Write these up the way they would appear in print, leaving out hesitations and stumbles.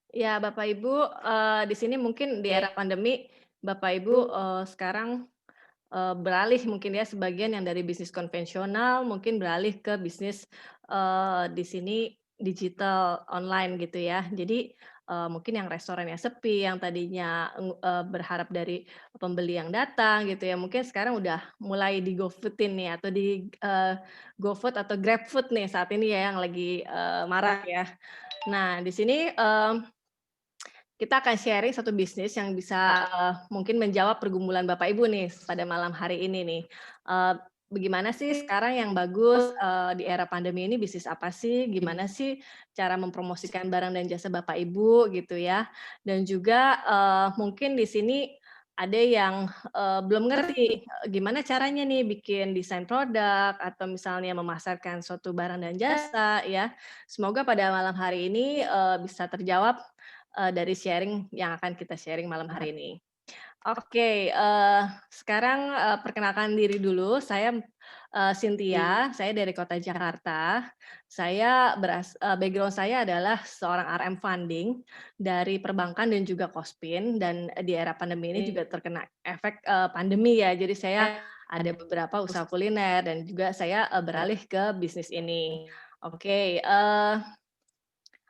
Ya, Bapak Ibu, di sini mungkin di era Oke. pandemi, Bapak Ibu, sekarang, beralih mungkin ya sebagian yang dari bisnis konvensional mungkin beralih ke bisnis, di sini digital online gitu ya. Jadi, mungkin yang restorannya sepi, yang tadinya, berharap dari pembeli yang datang gitu ya, mungkin sekarang udah mulai di-GoFood-in nih atau GoFood atau GrabFood nih saat ini ya yang lagi, marak ya. Nah di sini, kita akan sharing satu bisnis yang bisa, mungkin menjawab pergumulan Bapak Ibu nih pada malam hari ini nih. Eee, Bagaimana sih sekarang yang bagus, di era pandemi ini bisnis apa sih? Gimana sih cara mempromosikan barang dan jasa Bapak Ibu gitu ya. Dan juga, mungkin di sini ada yang, belum ngerti, gimana caranya nih bikin desain produk atau misalnya memasarkan suatu barang dan jasa ya. Semoga pada malam hari ini, bisa terjawab dari sharing yang akan kita sharing malam hari ini. Oke, sekarang, perkenalkan diri dulu, saya, Cynthia, saya dari kota Jakarta. Saya background saya adalah seorang RM funding dari perbankan dan juga Kospin, dan di era pandemi ini juga terkena efek, pandemi ya. Jadi saya ada beberapa usaha kuliner dan juga saya, beralih ke bisnis ini. Oke,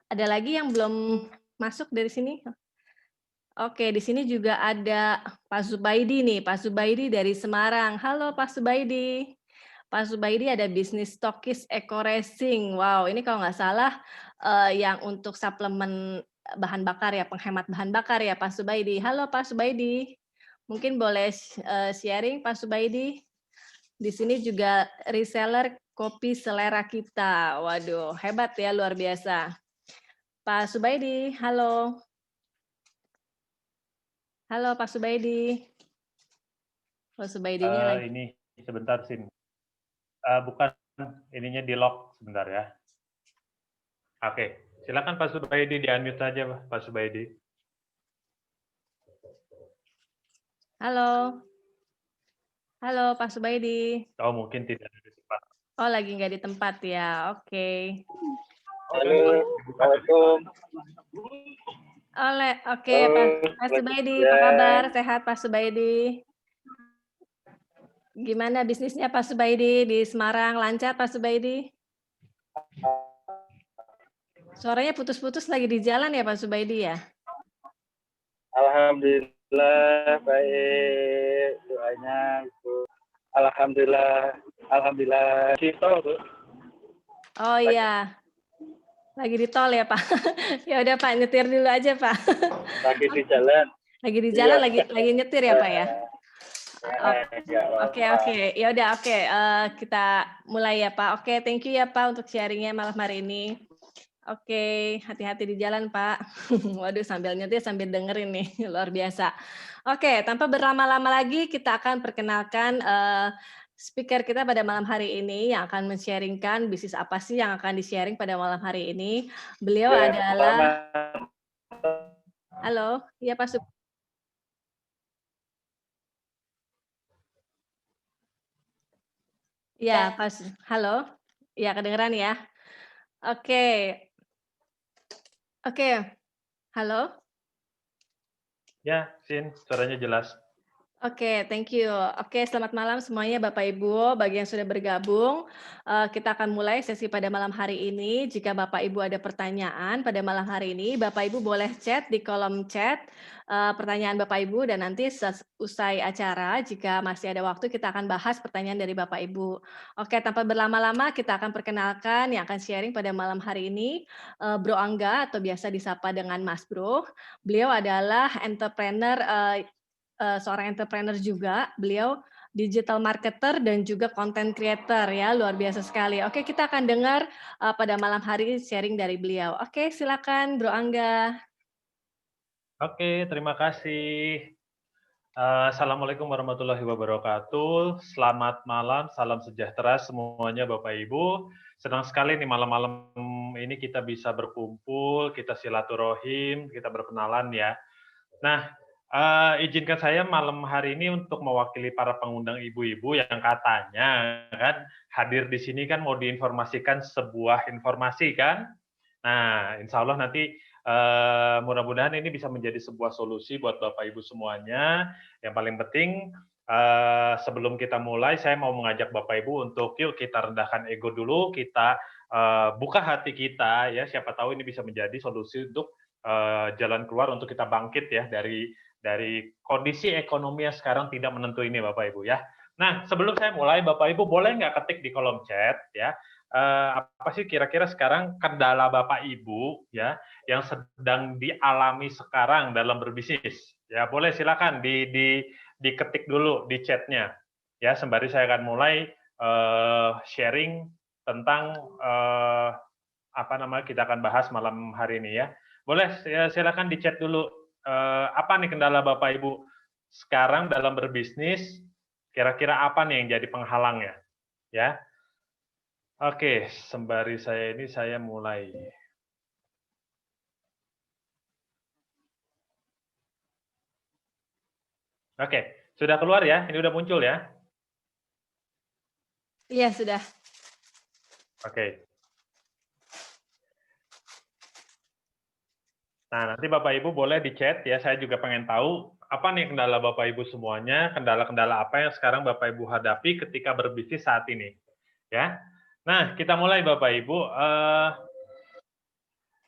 ada lagi yang belum masuk dari sini? Oke, di sini juga ada Pak Zubaidi nih, Pak Zubaidi dari Semarang. Halo Pak Zubaidi. Pak Zubaidi ada bisnis Stokis Eco Racing. Wow, ini kalau nggak salah, yang untuk suplemen bahan bakar ya, penghemat bahan bakar ya Pak Zubaidi. Halo Pak Zubaidi. Mungkin boleh, sharing Pak Zubaidi? Di sini juga reseller kopi selera kita. Waduh, hebat ya, luar biasa. Pak Zubaidi, halo. Halo Pak Zubaidi. Pak Subaidinya lagi. Ini sebentar Sin, bukan, ininya di-lock sebentar ya. Oke, silakan Pak Subaidi, di-unmute saja Pak Subaidi. Halo. Halo Pak Subaidi. Oh mungkin tidak ada di tempat. Oh lagi nggak di tempat ya, oke. Halo, Assalamualaikum. Oke Pak Halo, Pak Subaidi, apa kabar? Waalaikumsalam. Sehat Pak Subaidi? Gimana bisnisnya Pak Subaidi di Semarang, lancar Pak Subaidi? Suaranya putus-putus lagi di jalan ya Pak Subaidi ya? Alhamdulillah baik doanya Bu. Alhamdulillah, alhamdulillah. Di tol Bu. Oh Lagi, iya, lagi di tol ya Pak? Ya udah Pak, nyetir dulu aja Pak. lagi di jalan. Lagi di Iya. jalan, lagi nyetir ya Pak ya? Enggak Oke apa-apa. oke, ya udah oke, kita mulai ya Pak. Oke, thank you ya Pak untuk sharing-nya malam hari ini. Oke, hati-hati di jalan Pak. Waduh sambil nyetir sambil dengerin nih, luar biasa. Oke, tanpa berlama-lama lagi kita akan perkenalkan, speaker kita pada malam hari ini yang akan men-sharing-kan bisnis apa sih yang akan di-sharing pada malam hari ini. Beliau Ya, adalah selamat. halo, iya Pak iya Pas halo? Iya kedengeran ya? Oke oke, halo? Ya, Sin, suaranya jelas. Oke, thank you. Oke, selamat malam semuanya Bapak Ibu, bagi yang sudah bergabung. Kita akan mulai sesi pada malam hari ini. Jika Bapak Ibu ada pertanyaan pada malam hari ini, Bapak Ibu boleh chat di kolom chat, pertanyaan Bapak Ibu dan nanti usai acara jika masih ada waktu kita akan bahas pertanyaan dari Bapak Ibu. Oke, tanpa berlama-lama kita akan perkenalkan yang akan sharing pada malam hari ini, Bro Angga atau biasa disapa dengan Mas Bro. Beliau adalah entrepreneur, seorang entrepreneur juga, beliau digital marketer dan juga content creator ya, luar biasa sekali. Oke, kita akan dengar, pada malam hari sharing dari beliau. Oke, silakan Bro Angga. Oke, terima kasih. Assalamualaikum warahmatullahi wabarakatuh. Selamat malam, salam sejahtera semuanya Bapak Ibu. Senang sekali nih malam-malam ini kita bisa berkumpul, kita silaturahim, kita berkenalan ya. Nah, izinkan saya malam hari ini untuk mewakili para pengundang ibu-ibu yang katanya kan hadir di sini kan mau diinformasikan sebuah informasi kan. Nah, insya Allah nanti mudah-mudahan ini bisa menjadi sebuah solusi buat Bapak Ibu semuanya. Yang paling penting sebelum kita mulai, saya mau mengajak Bapak Ibu untuk yuk kita rendahkan ego dulu, kita buka hati kita ya. Siapa tahu ini bisa menjadi solusi untuk jalan keluar untuk kita bangkit ya dari kondisi ekonomi yang sekarang tidak menentu ini, Bapak Ibu ya. Nah, sebelum saya mulai, Bapak Ibu boleh nggak ketik di kolom chat ya, apa sih kira-kira sekarang kendala Bapak Ibu ya yang sedang dialami sekarang dalam berbisnis? Ya, boleh silakan diketik dulu di chatnya. Ya, sembari saya akan mulai sharing tentang apa namanya kita akan bahas malam hari ini ya. Boleh silakan di chat dulu apa nih kendala Bapak Ibu sekarang dalam berbisnis? Kira-kira apa nih yang jadi penghalangnya? Ya. Oke, sembari saya ini saya mulai. Oke, sudah keluar ya? Ini udah muncul ya? Iya, sudah. Oke. Nah, nanti Bapak Ibu boleh di chat ya, saya juga pengen tahu apa nih kendala Bapak Ibu semuanya, kendala-kendala apa yang sekarang Bapak Ibu hadapi ketika berbisnis saat ini. Ya. Nah, kita mulai Bapak Ibu.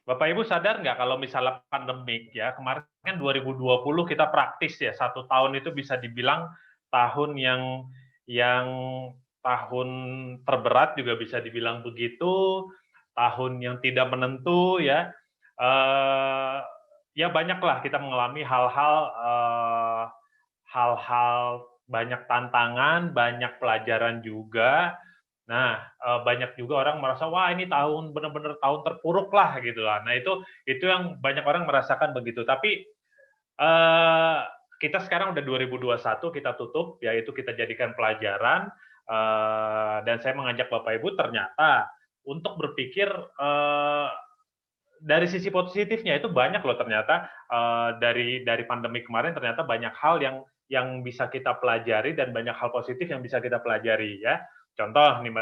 Bapak Ibu sadar nggak kalau misalnya pandemik ya, kemarin kan 2020 kita praktis ya, 1 tahun itu bisa dibilang tahun yang tahun terberat juga bisa dibilang begitu, tahun yang tidak menentu ya. Ya banyaklah kita mengalami hal-hal banyak tantangan, banyak pelajaran juga. Nah, banyak juga orang merasa wah ini tahun benar-benar tahun terpuruk lah gitu lah. Nah itu yang banyak orang merasakan begitu. Tapi kita sekarang udah 2021 kita tutup, yaitu kita jadikan pelajaran. Dan saya mengajak Bapak Ibu ternyata untuk berpikir dari sisi positifnya itu banyak loh ternyata dari pandemi kemarin ternyata banyak hal yang bisa kita pelajari dan banyak hal positif yang bisa kita pelajari ya. Contoh nih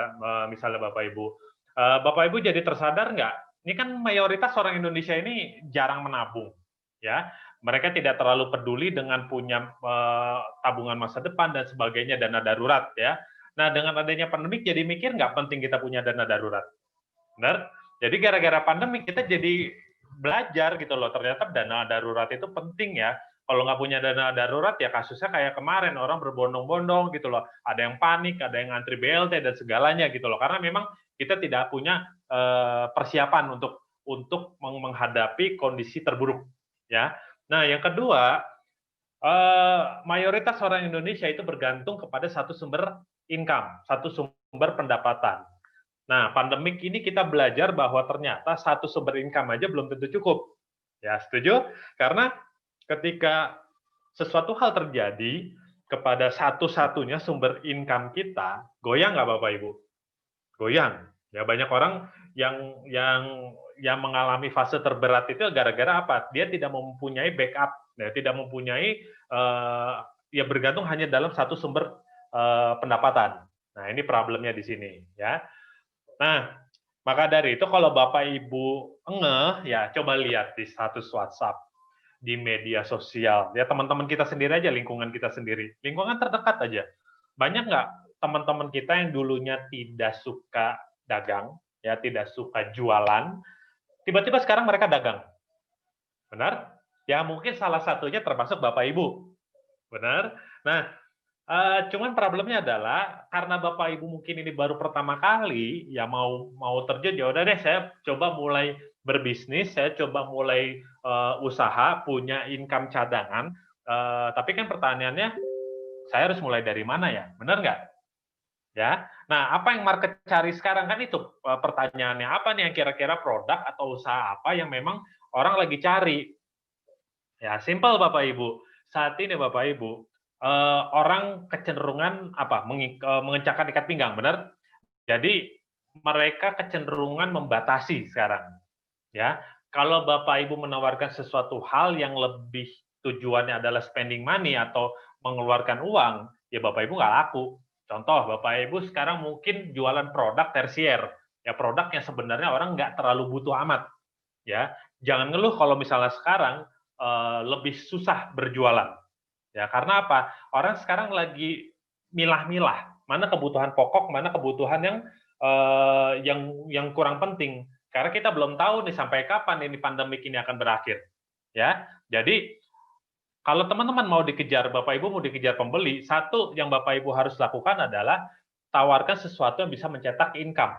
misalnya Bapak Ibu jadi tersadar nggak? Ini kan mayoritas orang Indonesia ini jarang menabung ya. Mereka tidak terlalu peduli dengan punya tabungan masa depan dan sebagainya, dana darurat ya. Nah dengan adanya pandemi jadi mikir nggak penting kita punya dana darurat, benar? Jadi gara-gara pandemi kita jadi belajar gitu loh, ternyata dana darurat itu penting ya. Kalau nggak punya dana darurat ya kasusnya kayak kemarin orang berbondong-bondong gitu loh. Ada yang panik, ada yang antri BLT dan segalanya gitu loh. Karena memang kita tidak punya persiapan untuk menghadapi kondisi terburuk ya. Nah yang kedua, mayoritas orang Indonesia itu bergantung kepada satu sumber income, satu sumber pendapatan. Nah, pandemik ini kita belajar bahwa ternyata satu sumber income aja belum tentu cukup. Ya, setuju? Karena ketika sesuatu hal terjadi kepada satu-satunya sumber income kita, goyang nggak Bapak Ibu? Goyang. Ya, banyak orang yang mengalami fase terberat itu gara-gara apa? Dia tidak mempunyai backup, ya, tidak mempunyai ya bergantung hanya dalam satu sumber pendapatan. Nah, ini problemnya di sini, ya. Nah, maka dari itu kalau Bapak Ibu ngeh, ya coba lihat di status WhatsApp, di media sosial. Ya teman-teman kita sendiri aja, lingkungan kita sendiri. Lingkungan terdekat aja. Banyak nggak teman-teman kita yang dulunya tidak suka dagang, ya tidak suka jualan, tiba-tiba sekarang mereka dagang. Benar? Ya mungkin salah satunya termasuk Bapak Ibu. Benar? Nah, cuman problemnya adalah karena Bapak Ibu mungkin ini baru pertama kali ya mau terjun, ya udah deh saya coba mulai berbisnis, saya coba mulai usaha, punya income cadangan. Tapi kan pertanyaannya saya harus mulai dari mana ya? Benar nggak? Ya. Nah, apa yang market cari sekarang kan itu pertanyaannya, apa nih yang kira-kira produk atau usaha apa yang memang orang lagi cari? Ya, simpel Bapak Ibu. Saat ini Bapak Ibu, orang kecenderungan apa? Mengencangkan ikat pinggang, benar? Jadi mereka kecenderungan membatasi sekarang. Ya, kalau Bapak Ibu menawarkan sesuatu hal yang lebih tujuannya adalah spending money atau mengeluarkan uang, ya Bapak Ibu nggak laku. Contoh, Bapak Ibu sekarang mungkin jualan produk tersier, ya produk yang sebenarnya orang nggak terlalu butuh amat. ya. Jangan ngeluh kalau misalnya sekarang lebih susah berjualan. Ya, karena apa? Orang sekarang lagi milah-milah, mana kebutuhan pokok, mana kebutuhan yang kurang penting. Karena kita belum tahu nih sampai kapan ini pandemik ini akan berakhir. Ya. Jadi kalau teman-teman mau dikejar, Bapak Ibu mau dikejar pembeli, satu yang Bapak Ibu harus lakukan adalah tawarkan sesuatu yang bisa mencetak income.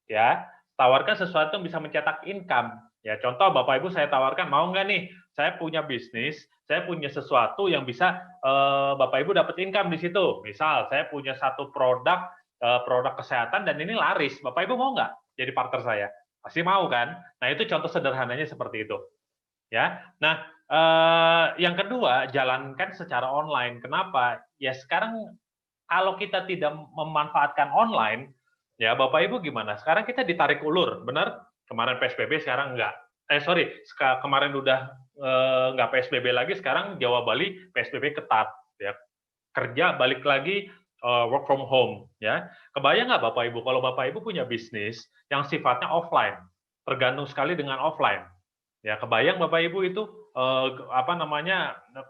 Ya, tawarkan sesuatu yang bisa mencetak income. Ya, contoh Bapak Ibu saya tawarkan, mau nggak nih, saya punya bisnis, saya punya sesuatu yang bisa Bapak Ibu dapat income di situ. Misal, saya punya satu produk produk kesehatan dan ini laris. Bapak Ibu mau nggak jadi partner saya? Pasti mau kan? Nah, itu contoh sederhananya seperti itu. Ya, nah yang kedua, jalankan secara online. Kenapa? Ya sekarang kalau kita tidak memanfaatkan online, ya Bapak Ibu gimana? Sekarang kita ditarik ulur, benar? Kemarin PSBB, sekarang enggak. Kemarin udah enggak PSBB lagi, sekarang Jawa Bali PSBB ketat. Ya, kerja balik lagi work from home. Ya, kebayang nggak Bapak Ibu kalau Bapak Ibu punya bisnis yang sifatnya offline, tergantung sekali dengan offline. Ya, kebayang Bapak Ibu itu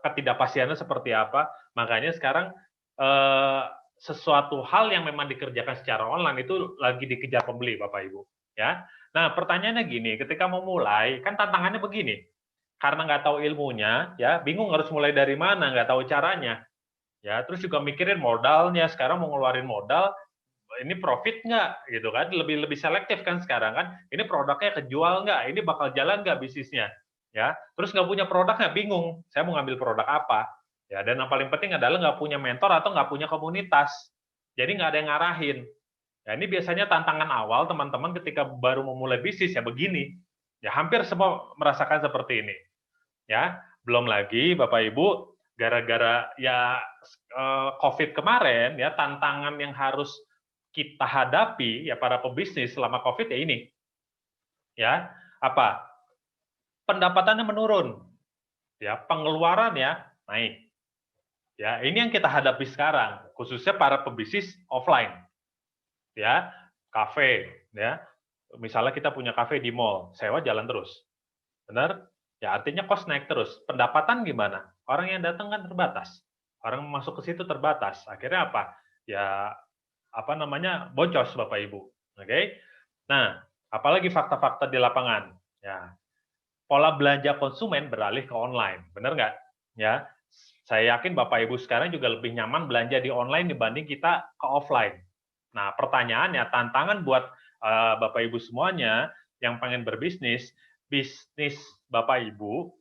ketidakpastiannya seperti apa. Makanya sekarang sesuatu hal yang memang dikerjakan secara online itu lagi dikejar pembeli Bapak Ibu. Ya. Nah, pertanyaannya gini, ketika mau mulai, kan tantangannya begini. Karena nggak tahu ilmunya, ya bingung harus mulai dari mana, nggak tahu caranya. Ya, terus juga mikirin modalnya, sekarang mau ngeluarin modal, ini profit nggak gitu kan, lebih selektif kan sekarang kan, ini produknya kejual nggak, ini bakal jalan nggak bisnisnya, ya, terus nggak punya produknya bingung, saya mau ngambil produk apa, ya, dan yang paling penting adalah nggak punya mentor atau nggak punya komunitas, jadi nggak ada yang ngarahin, ya ini biasanya tantangan awal teman-teman ketika baru memulai bisnis ya begini, ya hampir semua merasakan seperti ini, ya, belum lagi Bapak Ibu gara-gara ya COVID kemarin ya tantangan yang harus kita hadapi ya para pebisnis selama COVID ya ini. Ya, apa? Pendapatannya menurun. Ya, pengeluaran ya naik. Ya, ini yang kita hadapi sekarang, khususnya para pebisnis offline. Ya, kafe, ya. Misalnya kita punya kafe di mall, sewa jalan terus. Benar? Ya, artinya cost naik terus. Pendapatan gimana? Orang yang datang kan terbatas. Orang masuk ke situ terbatas. Akhirnya apa? Ya boncos Bapak Ibu. Oke. Nah, apalagi fakta-fakta di lapangan. Ya, pola belanja konsumen beralih ke online, benar nggak? Ya, saya yakin Bapak Ibu sekarang juga lebih nyaman belanja di online dibanding kita ke offline. Nah, pertanyaannya, tantangan buat Bapak Ibu semuanya yang pengen berbisnis, bisnis Bapak Ibu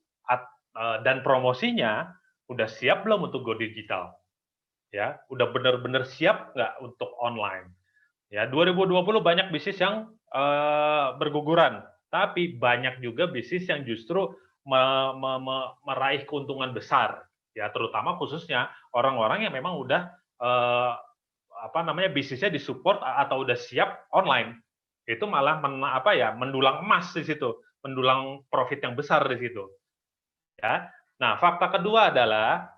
dan promosinya udah siap belum untuk go digital? Ya, udah benar-benar siap nggak untuk online? Ya, 2020 banyak bisnis yang berguguran, tapi banyak juga bisnis yang justru meraih keuntungan besar, ya terutama khususnya orang-orang yang memang udah bisnisnya disupport atau udah siap online, itu malah mendulang emas di situ, mendulang profit yang besar di situ. Ya, nah fakta kedua adalah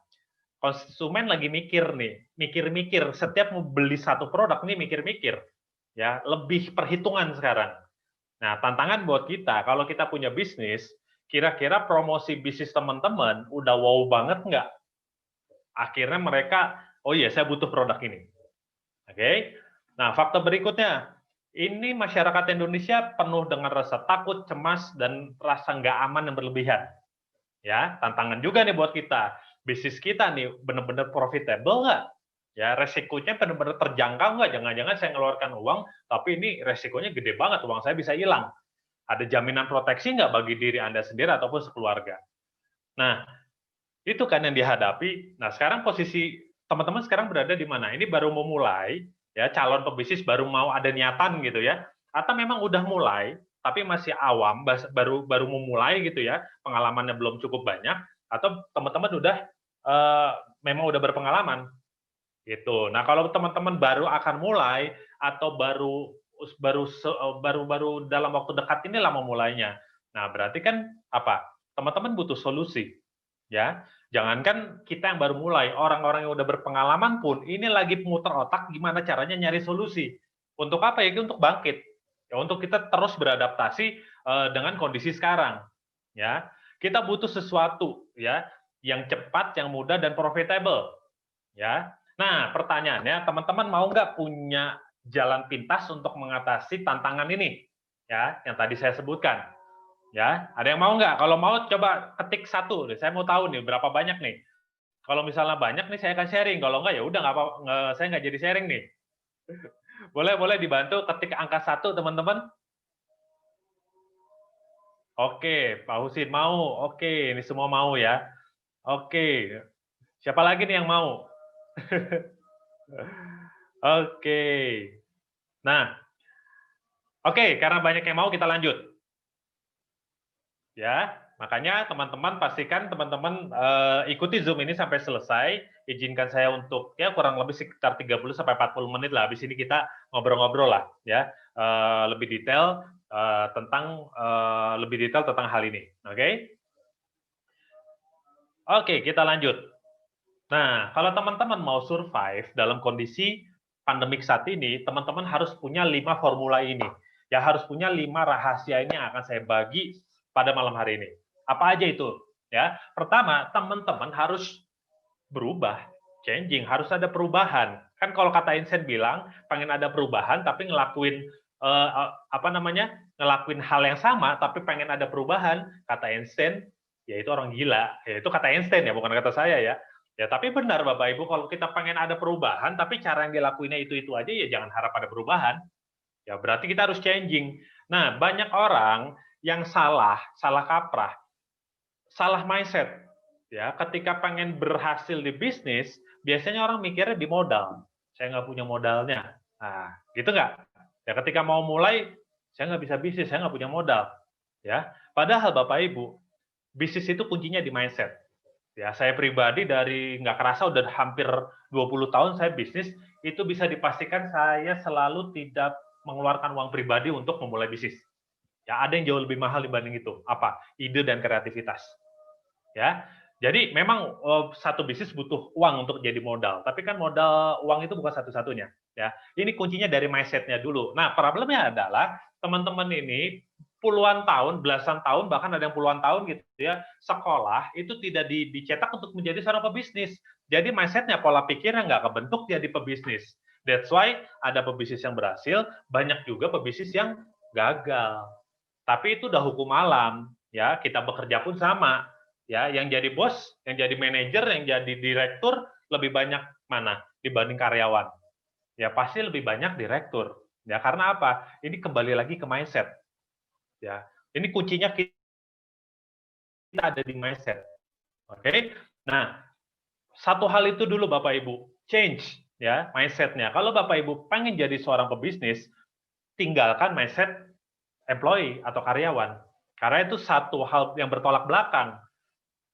konsumen lagi mikir-mikir setiap mau beli satu produk nih mikir-mikir, ya lebih perhitungan sekarang. Nah tantangan buat kita kalau kita punya bisnis, kira-kira promosi bisnis teman-teman udah wow banget nggak? Akhirnya mereka, oh iya saya butuh produk ini. Oke. Nah fakta berikutnya, ini masyarakat Indonesia penuh dengan rasa takut, cemas dan rasa nggak aman yang berlebihan. Ya tantangan juga nih buat kita. Bisnis kita nih benar-benar profitable nggak? Ya resikonya benar-benar terjangkau nggak? Jangan-jangan saya ngeluarkan uang, tapi ini resikonya gede banget, uang saya bisa hilang. Ada jaminan proteksi nggak bagi diri Anda sendiri ataupun sekeluarga? Nah, itu kan yang dihadapi. Nah, sekarang posisi teman-teman sekarang berada di mana? Ini baru memulai, ya calon pebisnis baru mau ada niatan gitu ya, atau memang udah mulai, tapi masih awam, baru memulai gitu ya, pengalamannya belum cukup banyak, atau teman-teman udah memang udah berpengalaman gitu. Nah kalau teman-teman baru akan mulai atau baru dalam waktu dekat inilah memulainya. Nah berarti kan apa? Teman-teman butuh solusi, ya. Jangankan kita yang baru mulai, orang-orang yang udah berpengalaman pun ini lagi muter otak gimana caranya nyari solusi. Untuk apa ya? Untuk bangkit. Ya untuk kita terus beradaptasi dengan kondisi sekarang. Ya, kita butuh sesuatu ya yang cepat, yang mudah dan profitable. Ya. Nah, pertanyaannya, teman-teman mau nggak punya jalan pintas untuk mengatasi tantangan ini? Ya, yang tadi saya sebutkan. Ya, ada yang mau nggak? Kalau mau coba ketik satu. Saya mau tahu nih berapa banyak nih. Kalau misalnya banyak nih saya akan sharing. Kalau nggak ya udah nggak apa, saya nggak jadi sharing nih. Boleh dibantu ketik angka 1 teman-teman. Oke, Pak Husin mau. Oke, ini semua mau ya. Oke, siapa lagi nih yang mau? Oke. Nah, oke, karena banyak yang mau kita lanjut. Ya, makanya teman-teman pastikan teman-teman ikuti Zoom ini sampai selesai. Izinkan saya untuk ya kurang lebih sekitar 30 sampai 40 menit lah. Habis ini kita ngobrol-ngobrol lah ya. Lebih detail tentang hal ini. Oke? Oke, kita lanjut. Nah, kalau teman-teman mau survive dalam kondisi pandemik saat ini, teman-teman harus punya 5 formula ini. Ya, harus punya 5 rahasia ini yang akan saya bagi pada malam hari ini. Apa aja itu? Ya, pertama, teman-teman harus berubah, changing, harus ada perubahan. Kan kalau kata Einstein bilang, pengen ada perubahan tapi ngelakuin ngelakuin hal yang sama tapi pengen ada perubahan, kata Einstein, yaitu orang gila. Ya, itu kata Einstein ya, bukan kata saya ya. Ya, tapi benar Bapak Ibu, kalau kita pengen ada perubahan tapi cara yang dilakuinnya itu aja, ya jangan harap ada perubahan. Ya, berarti kita harus changing. Nah, banyak orang yang salah kaprah, salah mindset. Ya, ketika pengen berhasil di bisnis, biasanya orang mikirnya di modal. Saya nggak punya modalnya. Nah, gitu nggak? Ya, ketika mau mulai, saya nggak bisa bisnis, saya nggak punya modal. Ya, padahal Bapak Ibu, bisnis itu kuncinya di mindset. Ya, saya pribadi dari nggak kerasa udah hampir 20 tahun saya bisnis, itu bisa dipastikan saya selalu tidak mengeluarkan uang pribadi untuk memulai bisnis. Ya, ada yang jauh lebih mahal dibanding itu. Apa? Ide dan kreativitas. Ya, jadi memang satu bisnis butuh uang untuk jadi modal, tapi kan modal uang itu bukan satu-satunya. Ya, ini kuncinya dari mindset-nya dulu. Nah, problemnya adalah teman-teman ini puluhan tahun, belasan tahun, bahkan ada yang puluhan tahun gitu ya, sekolah itu tidak dicetak untuk menjadi seorang pebisnis. Jadi mindset-nya, pola pikirnya nggak kebentuk jadi pebisnis. That's why ada pebisnis yang berhasil, banyak juga pebisnis yang gagal. Tapi itu udah hukum alam, ya. Kita bekerja pun sama. Ya, yang jadi bos, yang jadi manajer, yang jadi direktur lebih banyak mana dibanding karyawan? Ya pasti lebih banyak direktur. Ya karena apa? Ini kembali lagi ke mindset. Ya, ini kuncinya kita ada di mindset. Oke? Nah, satu hal itu dulu Bapak Ibu, change ya mindsetnya. Kalau Bapak Ibu pengen jadi seorang pebisnis, tinggalkan mindset employee atau karyawan. Karena itu satu hal yang bertolak belakang.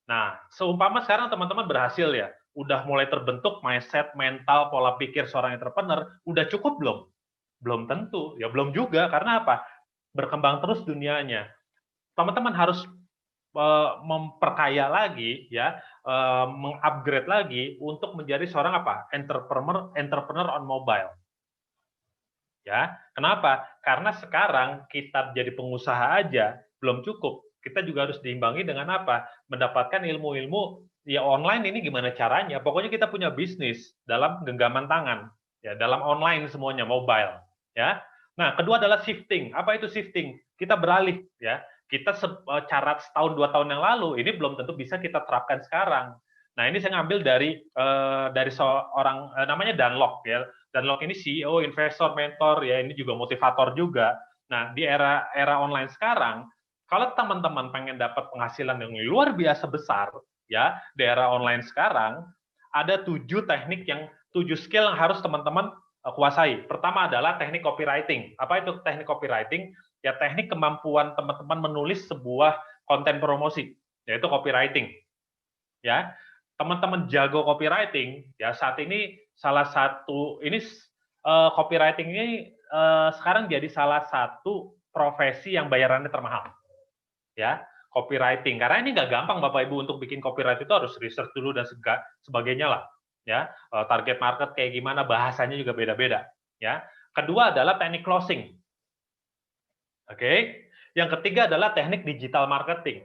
Nah, seumpama sekarang teman-teman berhasil ya, udah mulai terbentuk mindset, mental, pola pikir seorang entrepreneur, udah cukup belum? Belum tentu, ya belum juga, karena apa? Berkembang terus dunianya. Teman-teman harus memperkaya lagi, ya, mengupgrade lagi untuk menjadi seorang apa? Entrepreneur on mobile. Ya, kenapa? Karena sekarang kita jadi pengusaha aja belum cukup. Kita juga harus diimbangi dengan apa? Mendapatkan ilmu-ilmu ya online ini gimana caranya? Pokoknya kita punya bisnis dalam genggaman tangan, ya, dalam online semuanya, mobile, ya. Nah, kedua adalah shifting. Apa itu shifting? Kita beralih, ya. Kita cara setahun 2 tahun yang lalu ini belum tentu bisa kita terapkan sekarang. Nah, ini saya ngambil dari seorang namanya Dan Lok, ya. Dan Lok ini CEO, investor, mentor, ya ini juga motivator juga. Nah, di era online sekarang, kalau teman-teman pengen dapat penghasilan yang luar biasa besar, ya di era online sekarang, ada 7 skill yang harus teman-teman kuasai. Pertama adalah teknik copywriting. Apa itu teknik copywriting? Ya teknik kemampuan teman-teman menulis sebuah konten promosi, yaitu copywriting. Ya, teman-teman jago copywriting, ya saat ini salah satu ini copywriting ini sekarang jadi salah satu profesi yang bayarannya termahal. Ya, copywriting. Karena ini nggak gampang Bapak Ibu untuk bikin copyright itu harus research dulu dan sebagainya lah. Ya, target market kayak gimana, bahasanya juga beda-beda. Ya, kedua adalah teknik closing. Oke, Yang ketiga adalah teknik digital marketing.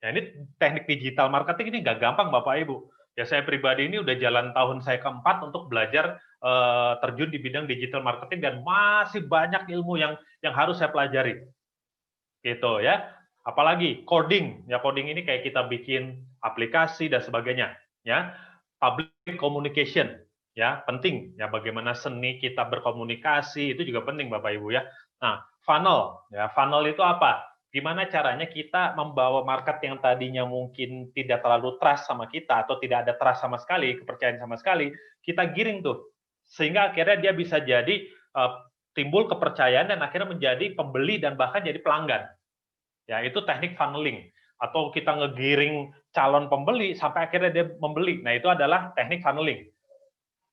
Ya, ini teknik digital marketing ini nggak gampang Bapak Ibu. Ya saya pribadi ini udah jalan tahun saya keempat untuk belajar terjun di bidang digital marketing dan masih banyak ilmu yang harus saya pelajari. Gitu ya. Apalagi coding. Ya coding ini kayak kita bikin aplikasi dan sebagainya, ya. Public communication, ya, penting. Ya bagaimana seni kita berkomunikasi itu juga penting Bapak Ibu ya. Nah, funnel, ya funnel itu apa? Gimana caranya kita membawa market yang tadinya mungkin tidak terlalu trust sama kita atau tidak ada trust sama sekali, kepercayaan sama sekali, kita giring tuh. Sehingga akhirnya dia bisa jadi timbul kepercayaan dan akhirnya menjadi pembeli dan bahkan jadi pelanggan. Ya, itu teknik funneling atau kita ngegiring calon pembeli sampai akhirnya dia membeli. Nah, itu adalah teknik funneling.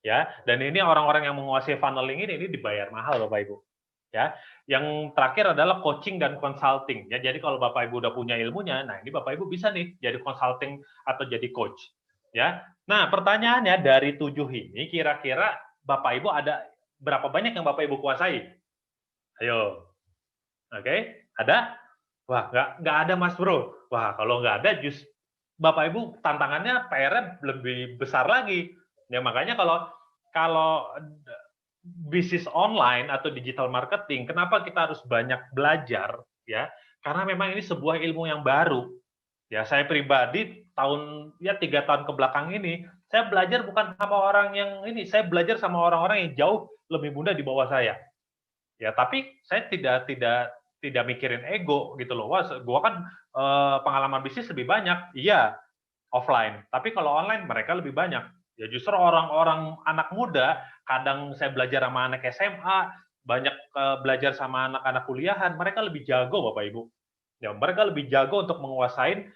Ya, dan ini orang-orang yang menguasai funneling ini dibayar mahal Bapak Ibu. Ya. Yang terakhir adalah coaching dan consulting. Ya, jadi kalau Bapak Ibu udah punya ilmunya, nah ini Bapak Ibu bisa nih jadi consulting atau jadi coach. Ya. Nah, pertanyaannya dari 7 ini kira-kira Bapak Ibu ada berapa banyak yang Bapak Ibu kuasai? Ayo. Oke, ada? Wah, nggak ada Mas Bro. Wah, kalau nggak ada, Bapak Ibu tantangannya PR-nya lebih besar lagi. Ya makanya kalau bisnis online atau digital marketing, kenapa kita harus banyak belajar? Ya, karena memang ini sebuah ilmu yang baru. Ya, saya pribadi 3 tahun ke belakang ini, saya belajar bukan sama orang yang ini, saya belajar sama orang-orang yang jauh lebih muda di bawah saya. Ya, tapi saya tidak mikirin ego gitu loh. Wah, gua kan pengalaman bisnis lebih banyak. Iya, offline. Tapi kalau online mereka lebih banyak. Ya justru orang-orang anak muda, kadang saya belajar sama anak SMA, banyak belajar sama anak-anak kuliahan, mereka lebih jago Bapak Ibu. Ya, mereka lebih jago untuk menguasain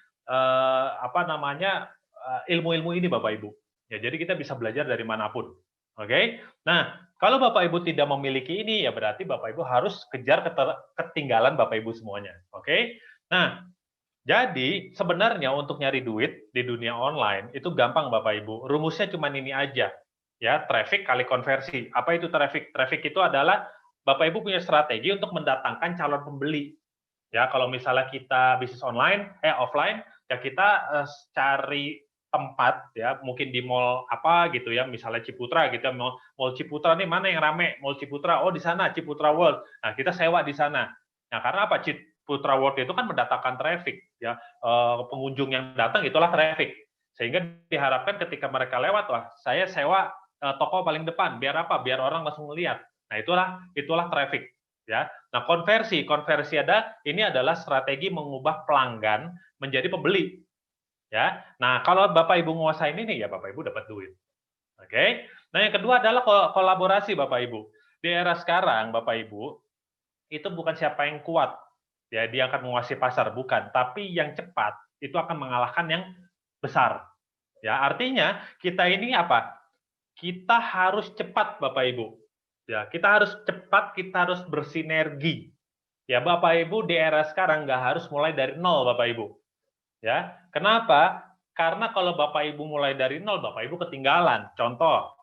ilmu-ilmu ini Bapak Ibu. Ya, jadi kita bisa belajar dari manapun. Oke. Nah, kalau Bapak Ibu tidak memiliki ini, ya berarti Bapak Ibu harus kejar ketinggalan Bapak Ibu semuanya. Oke. Nah, jadi sebenarnya untuk nyari duit di dunia online itu gampang Bapak Ibu. Rumusnya cuma ini aja. Ya, traffic kali konversi. Apa itu traffic? Traffic itu adalah Bapak Ibu punya strategi untuk mendatangkan calon pembeli. Ya, kalau misalnya kita bisnis offline, ya kita cari tempat ya, mungkin di mall apa gitu ya, misalnya Ciputra gitu ya, mall Ciputra nih mana yang rame? Mall Ciputra, oh di sana Ciputra World. Nah, kita sewa di sana. Nah, karena apa? Ciputra World itu kan mendatangkan traffic ya, pengunjung yang datang itulah traffic. Sehingga diharapkan ketika mereka lewat, wah, saya sewa toko paling depan, biar apa? Biar orang langsung melihat. Nah, itulah traffic ya. Nah, konversi ini adalah strategi mengubah pelanggan menjadi pembeli. Ya. Nah, kalau Bapak Ibu nguasain ini ya Bapak Ibu dapat duit. Oke. Nah, yang kedua adalah kolaborasi Bapak Ibu. Di era sekarang Bapak Ibu itu bukan siapa yang kuat. Ya, dia akan menguasai pasar bukan, tapi yang cepat itu akan mengalahkan yang besar. Ya, artinya kita ini apa? Kita harus cepat Bapak Ibu. Ya, kita harus cepat, kita harus bersinergi. Ya, Bapak Ibu di era sekarang nggak harus mulai dari nol Bapak Ibu. Ya, kenapa? Karena kalau Bapak Ibu mulai dari nol, Bapak Ibu ketinggalan. Contoh,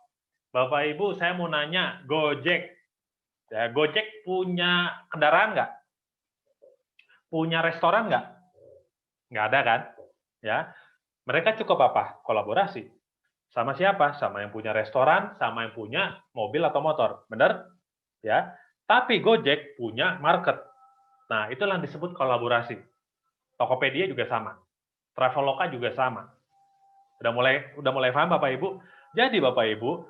Bapak Ibu saya mau nanya, Gojek. Ya, Gojek punya kendaraan nggak? Punya restoran nggak? Nggak ada kan? Ya, mereka cukup apa? Kolaborasi. Sama siapa? Sama yang punya restoran, sama yang punya mobil atau motor. Benar? Ya. Tapi Gojek punya market. Nah, itulah yang disebut kolaborasi. Tokopedia juga sama. Traveloka juga sama. Udah mulai paham Bapak Ibu? Jadi Bapak Ibu,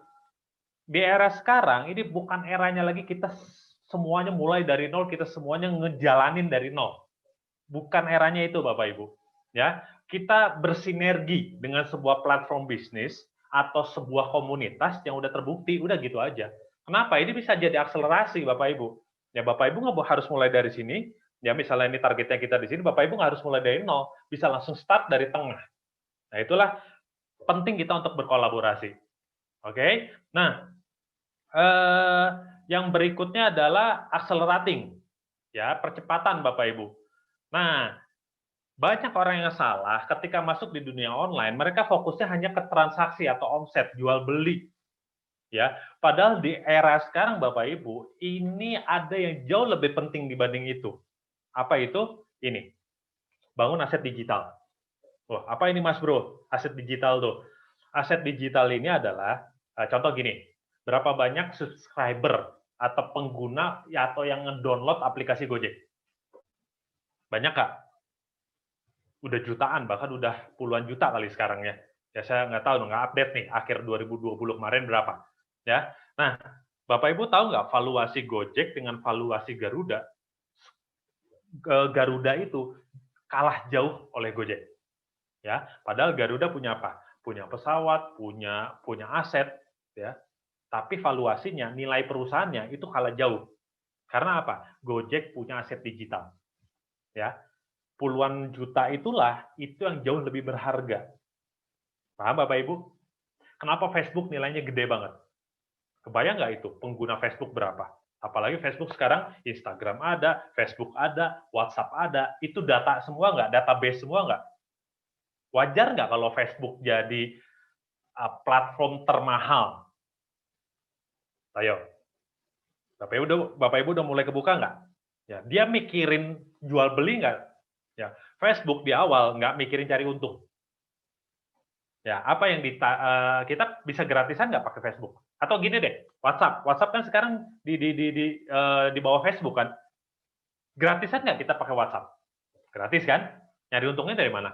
di era sekarang ini bukan eranya lagi kita semuanya mulai dari nol, kita semuanya ngejalanin dari nol. Bukan eranya itu Bapak Ibu. Ya, kita bersinergi dengan sebuah platform bisnis atau sebuah komunitas yang udah terbukti, udah gitu aja. Kenapa? Ini bisa jadi akselerasi Bapak Ibu. Ya Bapak Ibu nggak harus mulai dari sini, ya misalnya ini targetnya kita di sini, Bapak Ibu nggak harus mulai dari nol, bisa langsung start dari tengah. Nah itulah penting kita untuk berkolaborasi. Oke? Nah, yang berikutnya adalah accelerating. Ya, percepatan Bapak Ibu. Nah, banyak orang yang salah ketika masuk di dunia online, mereka fokusnya hanya ke transaksi atau omset, jual beli. Ya, padahal di era sekarang Bapak Ibu, ini ada yang jauh lebih penting dibanding itu. Apa itu? Ini, bangun aset digital. Wah, apa ini Mas Bro? Aset digital tuh. Aset digital ini adalah, contoh gini, berapa banyak subscriber atau pengguna atau yang ngedownload aplikasi Gojek? Banyak nggak? Udah jutaan, bahkan udah puluhan juta kali sekarang ya. Ya saya nggak tahu, nggak update nih, akhir 2020 kemarin berapa. Ya. Nah, Bapak Ibu tahu nggak valuasi Gojek dengan valuasi Garuda? Garuda itu kalah jauh oleh Gojek. Ya, padahal Garuda punya apa? Punya pesawat, punya aset, ya. Tapi valuasinya, nilai perusahaannya itu kalah jauh. Karena apa? Gojek punya aset digital. Ya. Puluhan juta itulah itu yang jauh lebih berharga. Paham Bapak Ibu? Kenapa Facebook nilainya gede banget? Kebayang nggak itu pengguna Facebook berapa? Apalagi Facebook sekarang Instagram ada, Facebook ada, WhatsApp ada, itu data semua nggak? Database semua nggak? Wajar nggak kalau Facebook jadi platform termahal? Ayo, Bapak Ibu udah mulai kebuka nggak? Ya, dia mikirin jual beli nggak? Ya, Facebook di awal nggak mikirin cari untung. Ya, apa yang kita bisa gratisan nggak pakai Facebook? Atau gini deh, WhatsApp kan sekarang di bawah Facebook kan? Gratisan nggak kita pakai WhatsApp? Gratis kan? Nyari untungnya dari mana?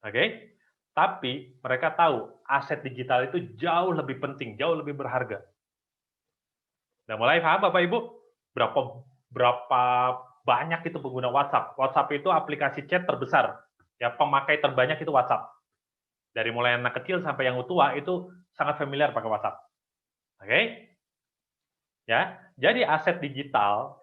Oke? Tapi mereka tahu aset digital itu jauh lebih penting, jauh lebih berharga. Nah, mulai paham Bapak Ibu? Berapa banyak itu pengguna WhatsApp? WhatsApp itu aplikasi chat terbesar. Ya, pemakai terbanyak itu WhatsApp. Dari mulai anak kecil sampai yang tua itu sangat familiar pakai WhatsApp. Oke? Ya, jadi aset digital,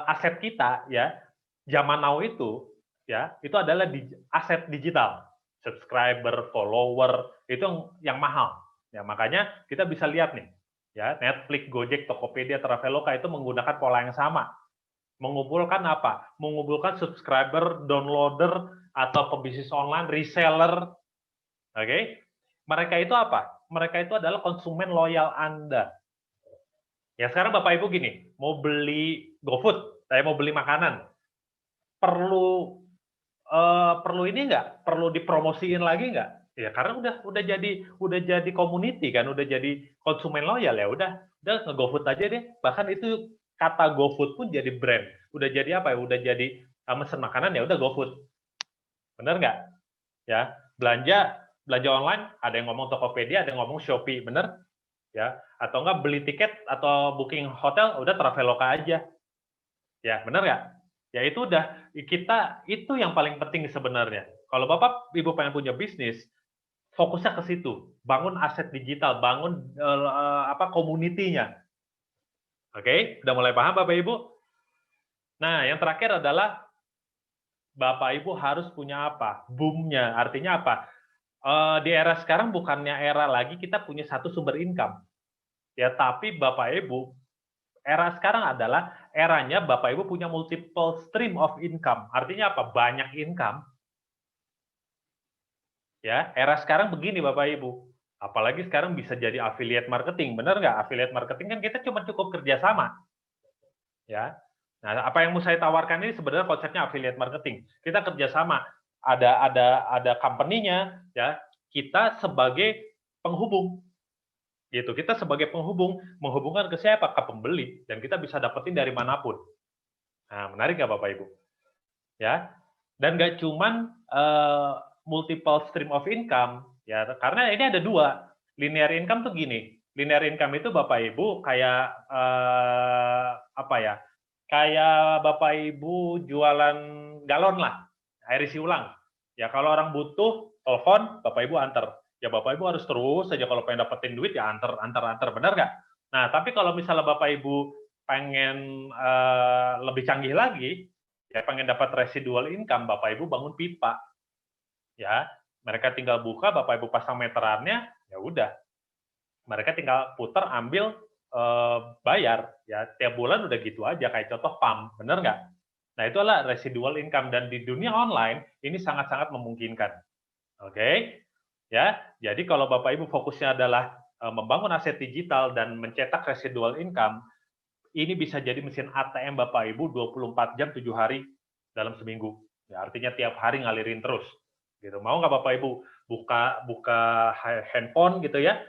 aset kita ya, zaman now itu ya, itu adalah aset digital. Subscriber, follower, itu yang mahal. Ya, makanya kita bisa lihat nih, ya, Netflix, Gojek, Tokopedia, Traveloka itu menggunakan pola yang sama. Mengumpulkan apa? Mengumpulkan subscriber, downloader, atau pebisnis online, reseller. Oke? Mereka itu apa? Mereka itu adalah konsumen loyal Anda. Ya sekarang Bapak Ibu gini, mau beli GoFood, saya mau beli makanan, perlu perlu ini nggak? Perlu dipromosiin lagi nggak? Ya karena udah jadi community kan, udah jadi konsumen loyal ya udah nge-GoFood aja deh. Bahkan itu kata GoFood pun jadi brand. Udah jadi apa ya? Udah jadi mesen makanan ya udah GoFood. Bener nggak? Ya belanja online ada yang ngomong Tokopedia, ada yang ngomong Shopee, bener? Ya atau enggak beli tiket atau booking hotel udah Traveloka aja. Ya bener nggak? Ya itu udah kita itu yang paling penting sebenarnya. Kalau Bapak Ibu pengen punya bisnis, fokusnya ke situ, bangun aset digital, bangun community-nya. Oke, udah mulai paham Bapak Ibu? Nah, yang terakhir adalah Bapak Ibu harus punya apa? Boom-nya. Artinya apa? Di era sekarang bukannya era lagi kita punya satu sumber income. Ya, tapi Bapak Ibu era sekarang adalah eranya Bapak Ibu punya multiple stream of income. Artinya apa? Banyak income. Ya, era sekarang begini Bapak Ibu. Apalagi sekarang bisa jadi affiliate marketing. Benar nggak? Affiliate marketing kan kita cuma cukup kerjasama. Ya. Nah, apa yang mau saya tawarkan ini sebenarnya konsepnya affiliate marketing. Kita kerjasama. Ada company-nya, ya. Kita sebagai penghubung. Gitu. Kita sebagai penghubung menghubungkan ke siapa? Ke pembeli dan kita bisa dapetin dari manapun. Nah, menarik nggak Bapak Ibu? Ya. Dan nggak cuman multiple stream of income, ya karena ini ada dua. Linear income tuh gini. Linear income itu Bapak Ibu kayak apa ya? Kayak Bapak Ibu jualan galon lah, air isi ulang. Ya kalau orang butuh telepon, Bapak Ibu antar. Ya Bapak Ibu harus terus saja kalau pengen dapetin duit ya antar, benar nggak? Nah tapi kalau misalnya Bapak Ibu pengen lebih canggih lagi, ya pengen dapat residual income, Bapak Ibu bangun pipa. Ya, mereka tinggal buka, Bapak Ibu pasang meterannya, ya udah. Mereka tinggal putar, ambil, bayar. Ya, tiap bulan udah gitu aja, kayak contoh PAM, bener nggak? Nah, itu adalah residual income, dan di dunia online, ini sangat-sangat memungkinkan. Oke? Ya, jadi kalau Bapak Ibu fokusnya adalah membangun aset digital dan mencetak residual income, ini bisa jadi mesin ATM Bapak Ibu 24 jam 7 hari dalam seminggu. Ya, artinya tiap hari ngalirin terus. Gitu. Mau nggak Bapak Ibu buka handphone gitu ya?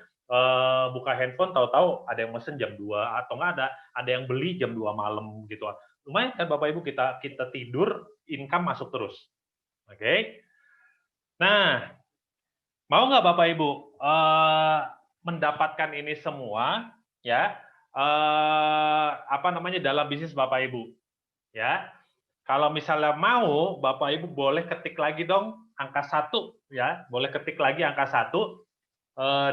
Buka handphone tahu-tahu ada yang mesen jam 2 atau nggak ada yang beli jam 2 malam gitu. Lumayan kan Bapak Ibu kita tidur, income masuk terus. Oke. Nah, mau nggak Bapak Ibu mendapatkan ini semua ya? Dalam bisnis Bapak Ibu ya. Kalau misalnya mau, Bapak Ibu boleh ketik lagi dong angka 1 ya, boleh ketik lagi angka 1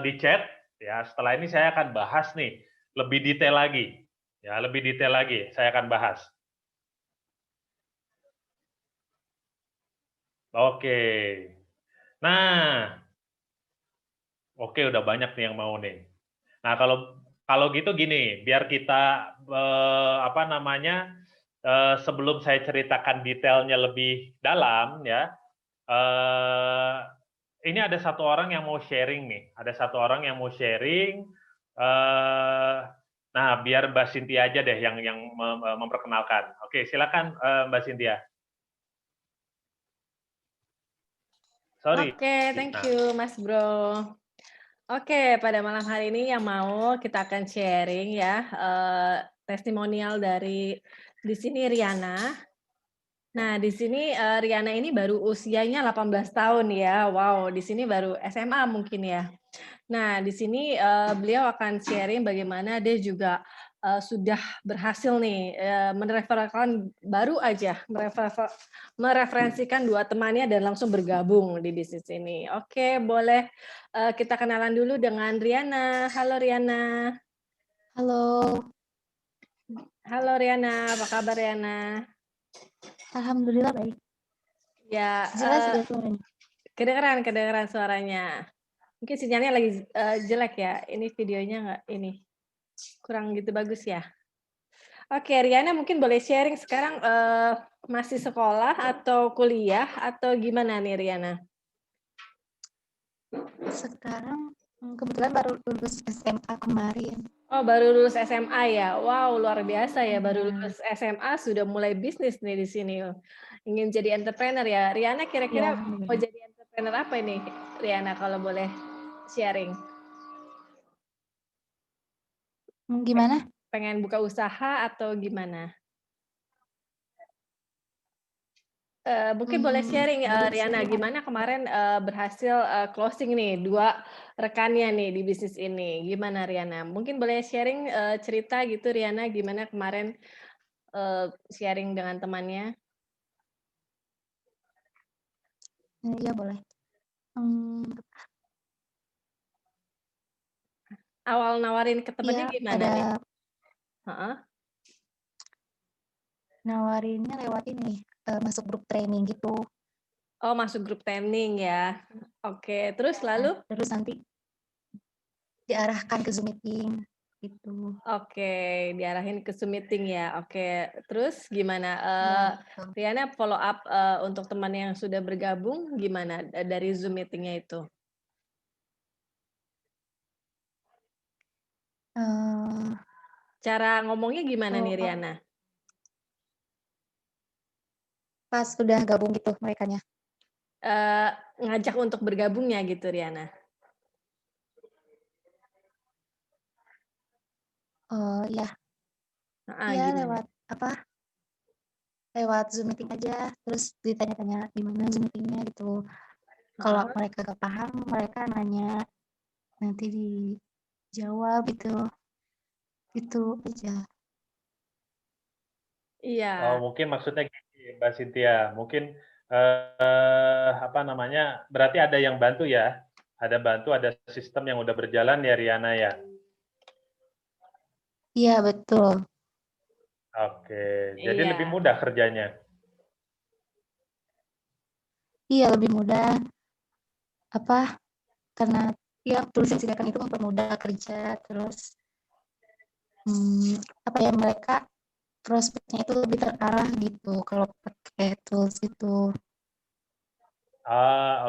di chat ya. Setelah ini saya akan bahas nih lebih detail lagi. Ya, lebih detail lagi saya akan bahas. Oke. Nah, oke udah banyak nih yang mau nih. Nah, kalau gitu gini, biar kita sebelum saya ceritakan detailnya lebih dalam ya, ini ada satu orang yang mau sharing nih, ada satu orang yang mau sharing. Nah, biar Mbak Cynthia aja deh yang memperkenalkan. Oke, silakan Mbak Cynthia. Sorry. Oke, thank Nah, you Mas Bro. Oke, pada malam hari ini yang mau kita akan sharing ya, testimonial dari di sini Riana. Nah, di sini Riana ini baru usianya 18 tahun ya. Wow, di sini baru SMA mungkin ya. Nah, di sini beliau akan sharing bagaimana dia juga sudah berhasil nih mereferensikan 2 temannya dan langsung bergabung di bisnis ini. Oke, boleh kita kenalan dulu dengan Riana. Halo Riana. Halo, Halo Riana, apa kabar Riana? alhamdulillah baik. Ya, Jelas sudah suaranya. kedengeran suaranya. Mungkin sinyalnya lagi jelek ya. Ini videonya nggak ini kurang gitu bagus ya. Oke, Riana mungkin boleh sharing sekarang masih sekolah atau kuliah atau gimana nih Riana? Sekarang kebetulan baru lulus SMA kemarin. Oh, baru lulus SMA ya. Wow, luar biasa ya. Baru Iya. lulus SMA sudah mulai bisnis nih di sini. Ingin jadi entrepreneur ya. Riana Iya, kira-kira mau alhamdulillah. jadi entrepreneur apa ini, Riana kalau boleh sharing? Gimana? Pengen buka usaha atau gimana? Mungkin boleh sharing Riana, gimana kemarin berhasil closing nih 2 rekannya nih di bisnis ini, gimana Riana? Mungkin boleh sharing cerita gitu Riana, gimana kemarin sharing dengan temannya? Iya boleh. Awal nawarin ke temannya Iya gimana nih? ada Heeh. nawarinnya lewat ini, masuk grup training gitu. Oh, masuk grup training ya. Oke, terus lalu? Terus nanti diarahkan ke Zoom meeting gitu. Oke, diarahin ke Zoom meeting ya. Oke, terus gimana? Iya, betul. Riana follow up untuk teman yang sudah bergabung gimana dari Zoom meeting-nya itu? Cara ngomongnya gimana nih Follow up Riana? pas sudah gabung gitu merekanya. Ngajak untuk bergabungnya gitu Riana? Oh iya, Heeh, iya gimana? lewat Zoom meeting aja, terus ditanya-tanya gimana Zoom meeting-nya gitu. Kalau Heeh. mereka nggak paham, mereka nanya, nanti dijawab gitu. Itu aja. Iya. mungkin maksudnya gini, Mbak Cynthia, mungkin berarti ada yang bantu ya, ada sistem yang udah berjalan ya Riana ya. Iya, betul. Oke, jadi Iya. lebih mudah kerjanya. Iya, lebih mudah. Karena ya tools yang disediakan itu mempermudah kerja, terus mereka prospeknya itu lebih terarah gitu kalau pakai tools itu.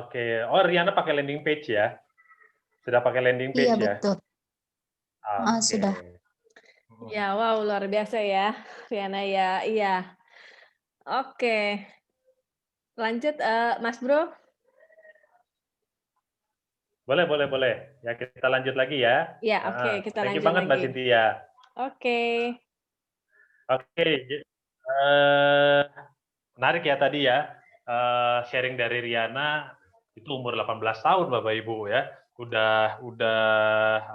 Oke. Oh, Riana pakai landing page ya? Sudah pakai landing Iya, page ya? betul. Oke. Sudah. Ya, wow, luar biasa ya, Riana ya. Iya. Oke, lanjut, Mas Bro. Boleh, boleh, boleh. Ya, kita lanjut lagi ya. Ya, oke, Heeh. kita Thank you lanjut banget Mbak lagi. Cynthia. Oke. Oke, menarik ya tadi ya, sharing dari Riana, itu umur 18 tahun Bapak Ibu ya, udah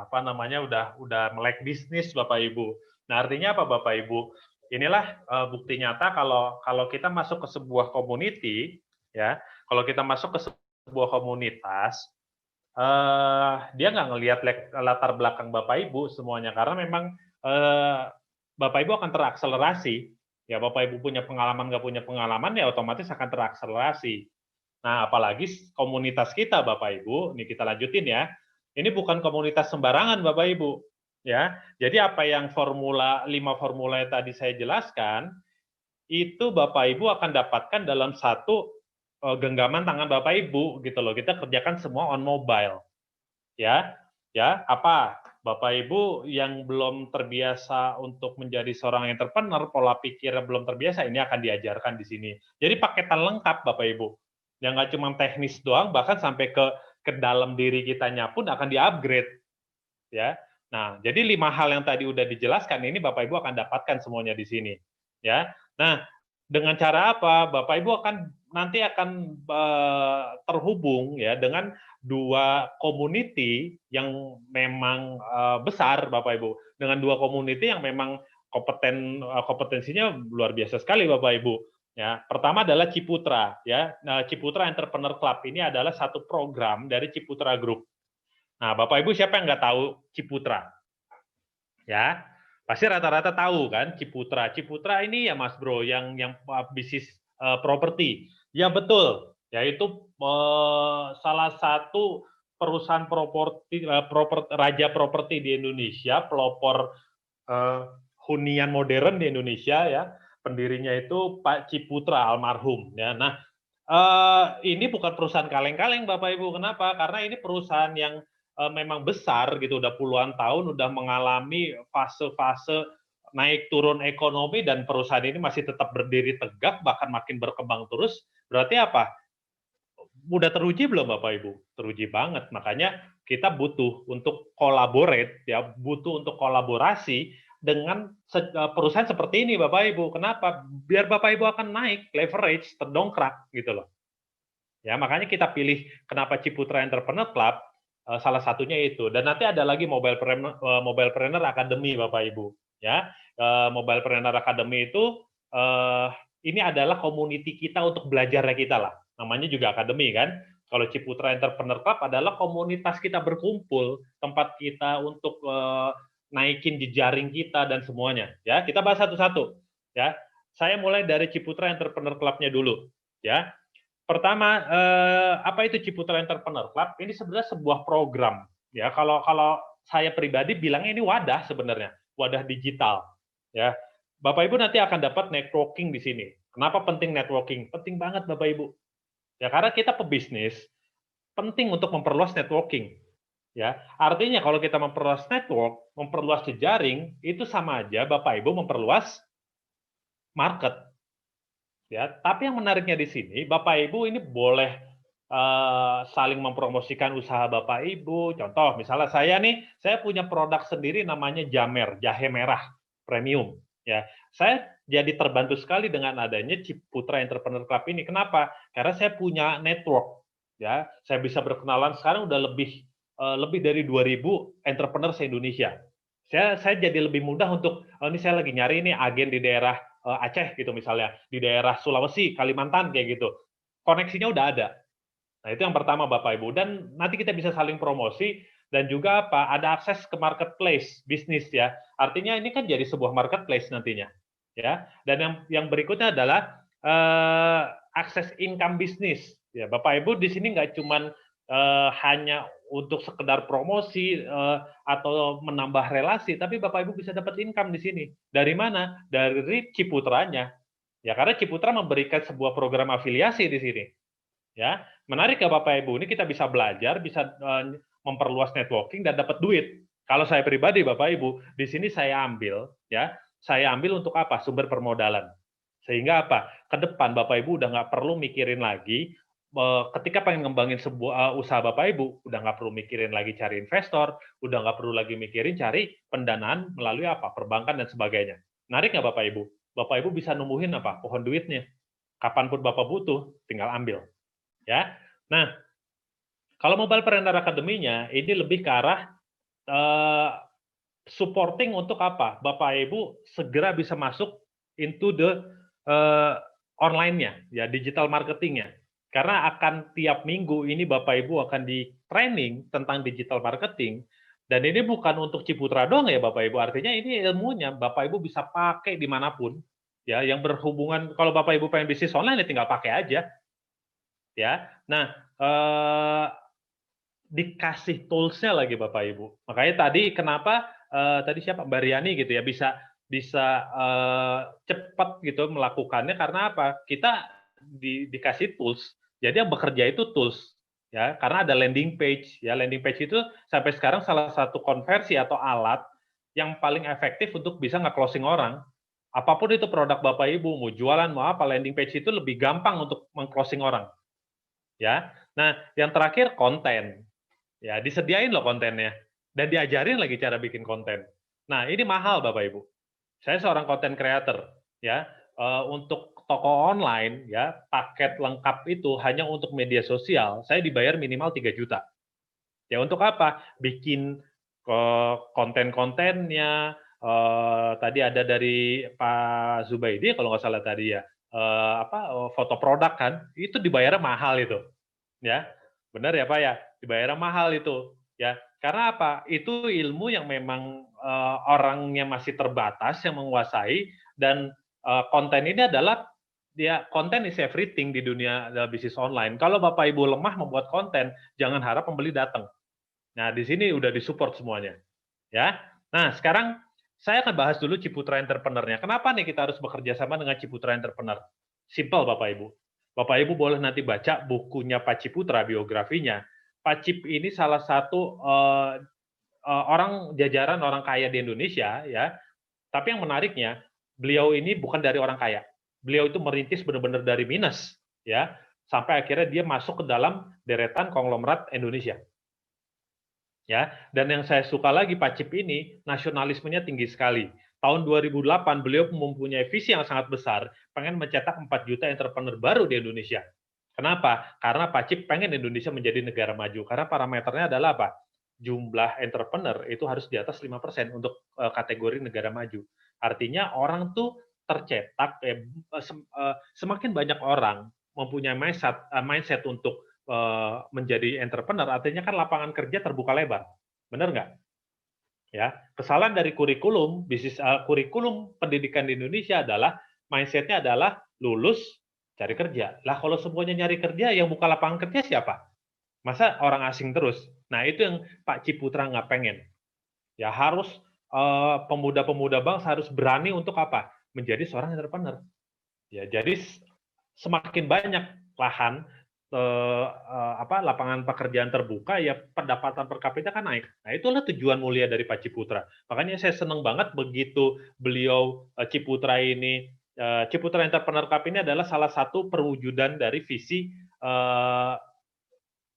apa namanya, udah melek bisnis Bapak Ibu. Nah, artinya apa Bapak Ibu? Inilah bukti nyata kalau kalau kita masuk ke sebuah community ya, kalau kita masuk ke sebuah komunitas, dia nggak ngelihat latar belakang Bapak Ibu semuanya, karena memang eh, Bapak Ibu akan terakselerasi. Ya, Bapak Ibu punya pengalaman, nggak punya pengalaman, ya otomatis akan terakselerasi. Nah, apalagi komunitas kita, Bapak Ibu, ini kita lanjutin ya. Ini bukan komunitas sembarangan, Bapak Ibu. Ya, jadi apa yang 5 formula yang tadi saya jelaskan, itu Bapak Ibu akan dapatkan dalam satu genggaman tangan Bapak Ibu, gitu loh. Kita kerjakan semua on mobile. Ya, ya, apa? Bapak Ibu yang belum terbiasa untuk menjadi seorang entrepreneur, pola pikirnya belum terbiasa, ini akan diajarkan di sini. Jadi paketan lengkap Bapak Ibu. Yang nggak cuma teknis doang, bahkan sampai ke dalam diri kitanya pun akan di-upgrade. Ya. Nah, jadi 5 hal yang tadi udah dijelaskan ini Bapak Ibu akan dapatkan semuanya di sini. Ya. Nah, dengan cara apa? Bapak Ibu nanti akan terhubung ya dengan 2 community yang memang besar Bapak Ibu. Dengan 2 community yang memang kompetensinya luar biasa sekali Bapak Ibu. Ya, pertama adalah Ciputra ya. Nah, Ciputra Entrepreneur Club ini adalah satu program dari Ciputra Group. Nah, Bapak Ibu siapa yang nggak tahu Ciputra? Ya, pasti rata-rata tahu kan Ciputra. Ciputra ini ya Mas Bro yang bisnis properti. Ya betul, yaitu salah satu perusahaan raja properti di Indonesia, pelopor hunian modern di Indonesia ya. Pendirinya itu Pak Ciputra almarhum ya. Nah, ini bukan perusahaan kaleng-kaleng Bapak Ibu. Kenapa? Karena ini perusahaan yang memang besar gitu, udah puluhan tahun, udah mengalami fase-fase naik turun ekonomi, dan perusahaan ini masih tetap berdiri tegak, bahkan makin berkembang terus. Berarti apa? Udah teruji belum Bapak Ibu? Teruji banget. Makanya kita butuh untuk collaborate ya, butuh untuk kolaborasi dengan perusahaan seperti ini Bapak Ibu. Kenapa? Biar Bapak Ibu akan naik leverage, terdongkrak gitu loh. Ya, makanya kita pilih kenapa Ciputra Entrepreneur Club, salah satunya itu. Dan nanti ada lagi Mobilepreneur Academy Bapak Ibu. Ya, Mobilepreneur Academy itu ini adalah community kita untuk belajarnya kita lah. Namanya juga akademi kan. Kalau Ciputra Entrepreneur Club adalah komunitas kita berkumpul, tempat kita untuk naikin jejaring kita dan semuanya. Ya, kita bahas satu-satu. Ya, saya mulai dari Ciputra Entrepreneur Club-nya dulu. Ya, pertama, apa itu Ciputra Entrepreneur Club? Ini sebenarnya sebuah program. Ya, kalau kalau saya pribadi bilangnya ini wadah sebenarnya, wadah digital. Ya, Bapak Ibu nanti akan dapat networking di sini. Kenapa penting networking? Penting banget Bapak Ibu. Ya, karena kita pebisnis, penting untuk memperluas networking. Ya, artinya kalau kita memperluas network, memperluas jejaring, itu sama aja Bapak Ibu memperluas market. Ya, tapi yang menariknya di sini, Bapak Ibu ini boleh saling mempromosikan usaha Bapak Ibu. Contoh, misalnya saya nih, saya punya produk sendiri namanya Jamer, jahe merah premium. Ya, saya jadi terbantu sekali dengan adanya Ciputra Entrepreneur Club ini. Kenapa? Karena saya punya network. Ya, saya bisa berkenalan sekarang udah lebih dari 2.000 entrepreneur se-Indonesia. Saya jadi lebih mudah untuk ini saya lagi nyari ini agen di daerah Aceh gitu misalnya, di daerah Sulawesi, Kalimantan kayak gitu. Koneksinya udah ada. Nah, itu yang pertama Bapak Ibu, dan nanti kita bisa saling promosi, dan juga apa? Ada akses ke marketplace bisnis ya. Artinya ini kan jadi sebuah marketplace nantinya. Ya. Dan yang berikutnya adalah akses income bisnis. Ya, Bapak Ibu di sini nggak cuman hanya untuk sekedar promosi atau menambah relasi, tapi Bapak Ibu bisa dapat income di sini. Dari mana? Dari Ciputranya. Ya, karena Ciputra memberikan sebuah program afiliasi di sini. Ya, menarik ya Bapak Ibu. Ini kita bisa belajar, bisa memperluas networking dan dapat duit. Kalau saya pribadi, Bapak Ibu, di sini saya ambil untuk apa? Sumber permodalan. Sehingga apa? Ke depan Bapak Ibu udah nggak perlu mikirin lagi ketika pengen ngembangin sebuah usaha Bapak Ibu, udah nggak perlu mikirin lagi cari investor, udah nggak perlu lagi mikirin cari pendanaan melalui apa? Perbankan dan sebagainya. Menarik nggak Bapak Ibu? Bapak Ibu bisa numbuhin apa? Pohon duitnya. Kapanpun Bapak butuh, tinggal ambil. Ya. Nah, kalau Mobile Trainer Academy-nya ini lebih ke arah supporting untuk apa? Bapak Ibu segera bisa masuk into the online-nya, ya digital marketing-nya. Karena akan tiap minggu ini Bapak Ibu akan di training tentang digital marketing, dan ini bukan untuk Ciputra doang ya Bapak Ibu, artinya ini ilmunya Bapak Ibu bisa pakai dimanapun, ya yang berhubungan, kalau Bapak Ibu pengen bisnis online ya tinggal pakai aja, ya. Nah, dikasih tools-nya lagi Bapak Ibu. Makanya tadi kenapa tadi siapa Mbak Riani gitu ya bisa cepat gitu melakukannya karena apa? Kita dikasih tools. Jadi yang bekerja itu tools ya, karena ada landing page ya. Landing page itu sampai sekarang salah satu konversi atau alat yang paling efektif untuk bisa nge-closing orang. Apapun itu produk Bapak Ibu, mau jualan mau apa, landing page itu lebih gampang untuk meng-closing orang. Ya. Nah, yang terakhir konten. Ya, disediain loh kontennya dan diajarin lagi cara bikin konten. Nah, ini mahal Bapak Ibu. Saya seorang content creator, ya. Untuk toko online, ya, paket lengkap itu hanya untuk media sosial, saya dibayar minimal 3 juta. Ya, untuk apa? Bikin konten-kontennya, tadi ada dari Pak Zubaidi kalau nggak salah tadi ya, foto produk kan, itu dibayarnya mahal itu, ya. Benar ya Pak ya, dibayarnya mahal itu, ya. Karena apa? Itu ilmu yang memang orangnya masih terbatas yang menguasai dan konten ini adalah konten is everything di dunia bisnis online. Kalau Bapak Ibu lemah membuat konten, jangan harap pembeli datang. Nah, di sini udah disupport semuanya, ya. Nah, sekarang saya akan bahas dulu Ciputra Entrepreneur-nya. Kenapa nih kita harus bekerja sama dengan Ciputra Entrepreneur? Simple Bapak Ibu. Bapak Ibu boleh nanti baca bukunya Pak Ciputra, biografinya. Pak Cip ini salah satu orang jajaran orang kaya di Indonesia, ya. Tapi yang menariknya, beliau ini bukan dari orang kaya. Beliau itu merintis benar-benar dari minus, ya, sampai akhirnya dia masuk ke dalam deretan konglomerat Indonesia. Ya, dan yang saya suka lagi Pak Cip ini nasionalismenya tinggi sekali. Tahun 2008 beliau mempunyai visi yang sangat besar, pengen mencetak 4 juta entrepreneur baru di Indonesia. Kenapa? Karena Pak Cip pengen Indonesia menjadi negara maju. Karena parameternya adalah apa? Jumlah entrepreneur itu harus di atas 5% untuk kategori negara maju. Artinya orang tuh tercetak, semakin banyak orang mempunyai mindset untuk menjadi entrepreneur, artinya kan lapangan kerja terbuka lebar, benar nggak? Ya, kesalahan dari kurikulum bisnis, kurikulum pendidikan di Indonesia adalah mindsetnya adalah lulus cari kerja. Lah kalau semuanya nyari kerja, yang buka lapangan kerja siapa? Masa orang asing terus? Nah itu yang Pak Ciputra nggak pengen. Ya harus pemuda-pemuda bangsa harus berani untuk apa? Menjadi seorang entrepreneur. Ya jadi semakin banyak lahan lapangan pekerjaan terbuka, ya pendapatan per kapita kan naik. Nah, itulah tujuan mulia dari Pak Ciputra. Makanya saya senang banget begitu beliau Ciputra ini, Ciputra Entrepreneur Cup ini adalah salah satu perwujudan dari visi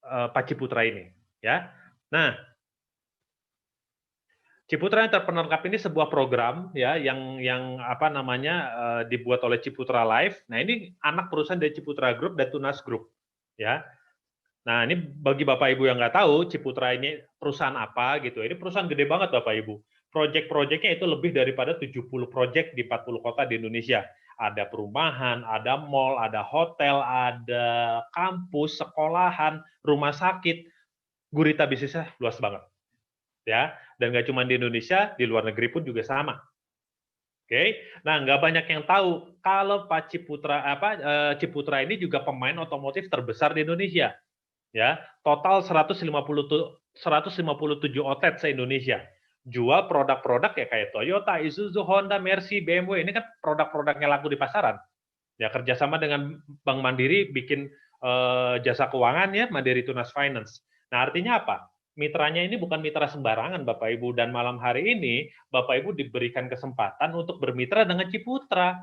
Pak Ciputra ini. Ya, nah Ciputra Entrepreneur Cup ini sebuah program ya yang dibuat oleh Ciputra Life. Nah ini anak perusahaan dari Ciputra Group dan Tunas Group. Ya, nah ini bagi Bapak Ibu yang nggak tahu Ciputra ini perusahaan apa gitu. Ini perusahaan gede banget Bapak Ibu. Proyek-proyeknya itu lebih daripada 70 proyek di 40 kota di Indonesia. Ada perumahan, ada mall, ada hotel, ada kampus, sekolahan, rumah sakit. Gurita bisnisnya luas banget. Ya, dan nggak cuma di Indonesia, di luar negeri pun juga sama. Oke, nah nggak banyak yang tahu kalau Pak Ciputra Ciputra ini juga pemain otomotif terbesar di Indonesia. Ya, total 157 outlet se-Indonesia. Jual produk-produk ya kayak Toyota, Isuzu, Honda, Mercy, BMW. Ini kan produk-produknya laku di pasaran. Ya kerjasama dengan Bank Mandiri bikin jasa keuangan ya, Mandiri Tunas Finance. Nah artinya apa? mitranya ini bukan mitra sembarangan Bapak Ibu, dan malam hari ini Bapak Ibu diberikan kesempatan untuk bermitra dengan Ciputra.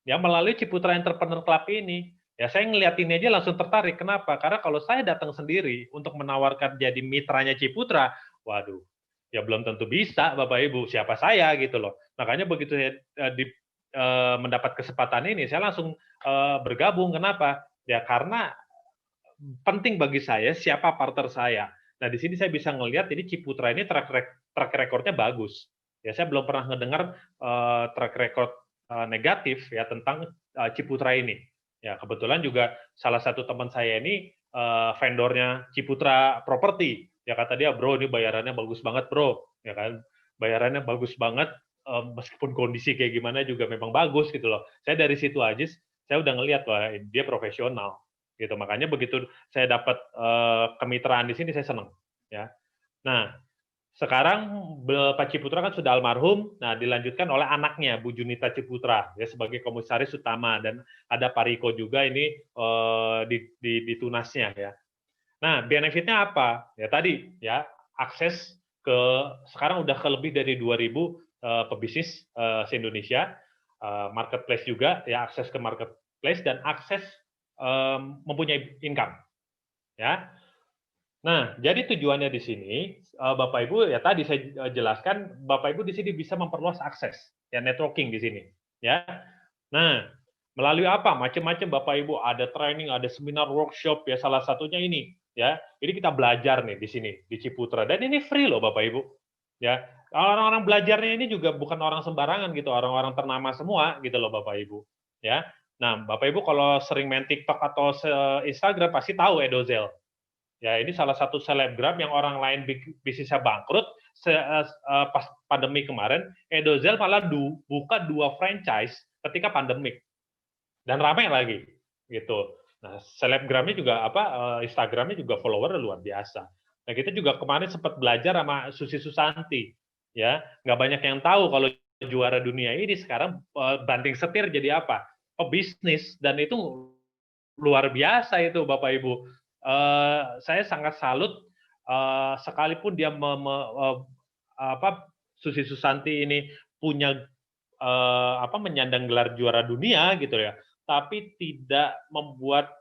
Ya, melalui Ciputra Entrepreneur Club ini. Ya, saya ngeliat ini aja langsung tertarik. Kenapa? Karena kalau saya datang sendiri untuk menawarkan jadi mitranya Ciputra, waduh, ya belum tentu bisa Bapak Ibu, siapa saya gitu loh. Makanya begitu saya mendapat kesempatan ini, saya langsung bergabung. Kenapa? Ya karena penting bagi saya siapa partner saya. Nah, di sini saya bisa ngelihat ini Ciputra ini track recordnya bagus. Ya, saya belum pernah ngedengar track record negatif ya tentang Ciputra ini. Ya, kebetulan juga salah satu teman saya ini vendornya Ciputra Property. Ya, kata dia, bro, ini bayarannya bagus banget, bro. Ya kan, bayarannya bagus banget, meskipun kondisi kayak gimana juga memang bagus gitu loh. Saya dari situ aja, saya udah ngelihat wah dia profesional gitu. Makanya begitu saya dapat kemitraan di sini saya senang ya. Nah, sekarang Pak Ciputra kan sudah almarhum, nah dilanjutkan oleh anaknya Bu Junita Ciputra ya sebagai komisaris utama, dan ada Pak Riko juga ini di tunasnya ya. Nah, benefitnya apa? Ya tadi ya, akses ke sekarang udah ke lebih dari 2.000 pebisnis se-Indonesia, marketplace juga ya, akses ke marketplace dan akses mempunyai income ya. Nah, jadi tujuannya di sini Bapak Ibu ya tadi saya jelaskan, Bapak Ibu di sini bisa memperluas akses ya, networking di sini ya. Nah, melalui apa? Macam-macam Bapak Ibu, ada training, ada seminar, workshop ya, salah satunya ini ya. Ini kita belajar nih di sini di Ciputra, dan ini free loh Bapak Ibu. Ya, orang-orang belajarnya ini juga bukan orang sembarangan gitu, orang-orang ternama semua gitu loh Bapak Ibu. Ya. Nah, Bapak Ibu kalau sering main TikTok atau Instagram pasti tahu Edozel. Ya, ini salah satu selebgram yang orang lain bisnisnya bangkrut pas pandemi kemarin, Edozel malah buka 2 franchise ketika pandemik. Dan ramai lagi gitu. Nah, selebgramnya juga Instagramnya juga follower luar biasa. Nah, kita juga kemarin sempat belajar sama Susi Susanti. Ya, nggak banyak yang tahu kalau juara dunia ini sekarang banting setir jadi apa? Pebisnis, dan itu luar biasa itu Bapak Ibu. Saya sangat salut sekalipun dia Susi Susanti ini punya menyandang gelar juara dunia gitu ya, tapi tidak membuat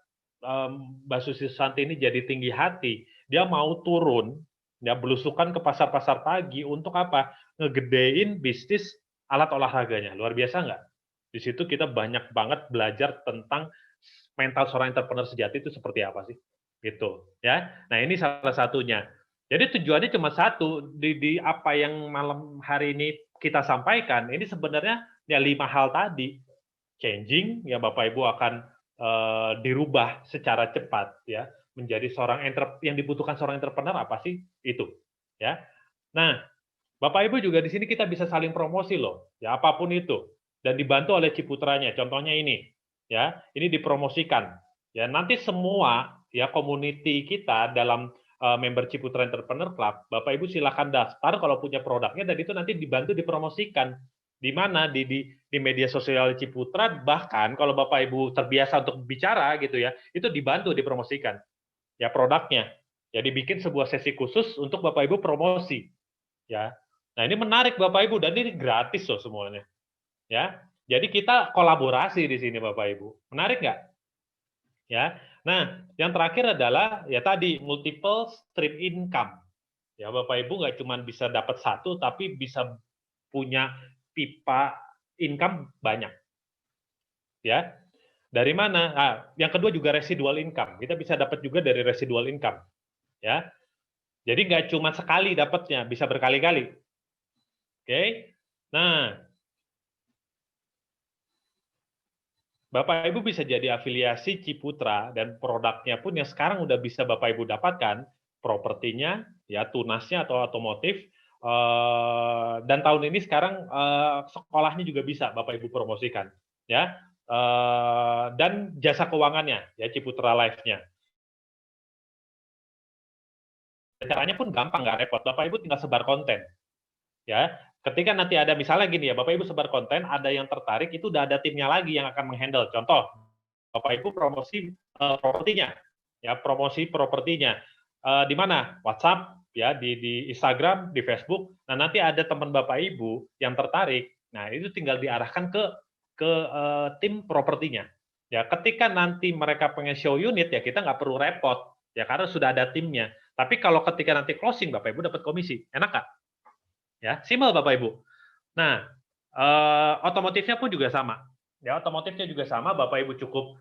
Mbak Susi Susanti ini jadi tinggi hati. Dia mau turun, ya belusukan ke pasar-pasar pagi untuk apa? Ngegedein bisnis alat olahraganya. Luar biasa nggak? Di situ kita banyak banget belajar tentang mental seorang entrepreneur sejati itu seperti apa sih, gitu ya. Nah, ini salah satunya. Jadi tujuannya cuma satu, di apa yang malam hari ini kita sampaikan, ini sebenarnya ya 5 hal tadi. Changing, ya Bapak Ibu akan dirubah secara cepat ya, menjadi seorang yang dibutuhkan seorang entrepreneur apa sih? Itu ya. Nah, Bapak Ibu juga di sini kita bisa saling promosi loh, ya apapun itu, dan dibantu oleh Ciputranya. Contohnya ini, ya ini dipromosikan. Ya nanti semua ya community kita dalam member Ciputra Entrepreneur Club, Bapak Ibu silakan daftar kalau punya produknya, dan itu nanti dibantu dipromosikan. Di mana di media sosial Ciputra, bahkan kalau Bapak Ibu terbiasa untuk bicara gitu ya, itu dibantu dipromosikan ya produknya. Jadi bikin sebuah sesi khusus untuk Bapak Ibu promosi ya. Nah, ini menarik Bapak Ibu, dan ini gratis loh semuanya. Ya. Jadi kita kolaborasi di sini Bapak Ibu. Menarik nggak? Ya. Nah, yang terakhir adalah ya tadi multiple stream income. Ya, Bapak Ibu nggak cuma bisa dapat satu, tapi bisa punya pipa income banyak. Ya. Dari mana? Nah, yang kedua juga residual income. Kita bisa dapat juga dari residual income. Ya. Jadi nggak cuma sekali dapatnya, bisa berkali-kali. Oke. Nah, Bapak Ibu bisa jadi afiliasi Ciputra, dan produknya pun yang sekarang udah bisa Bapak Ibu dapatkan, propertinya, ya tunasnya atau otomotif, dan tahun ini sekarang sekolahnya juga bisa Bapak Ibu promosikan, ya, dan jasa keuangannya, ya Ciputra Life-nya. Caranya pun gampang, nggak repot. Bapak Ibu tinggal sebar konten, ya. Ketika nanti ada misalnya gini ya, Bapak Ibu sebar konten, ada yang tertarik, itu udah ada timnya lagi yang akan menghandle. Contoh, Bapak Ibu promosi propertinya, ya promosi propertinya. di mana? WhatsApp, ya, di Instagram, di Facebook. Nah, nanti ada teman Bapak Ibu yang tertarik. Nah, itu tinggal diarahkan ke tim propertinya. Ya, ketika nanti mereka pengen show unit, ya kita nggak perlu repot, ya karena sudah ada timnya. Tapi kalau ketika nanti closing, Bapak Ibu dapat komisi, enak nggak? Ya, simpel Bapak Ibu. Nah, otomotifnya pun juga sama. Ya, otomotifnya juga sama, Bapak Ibu cukup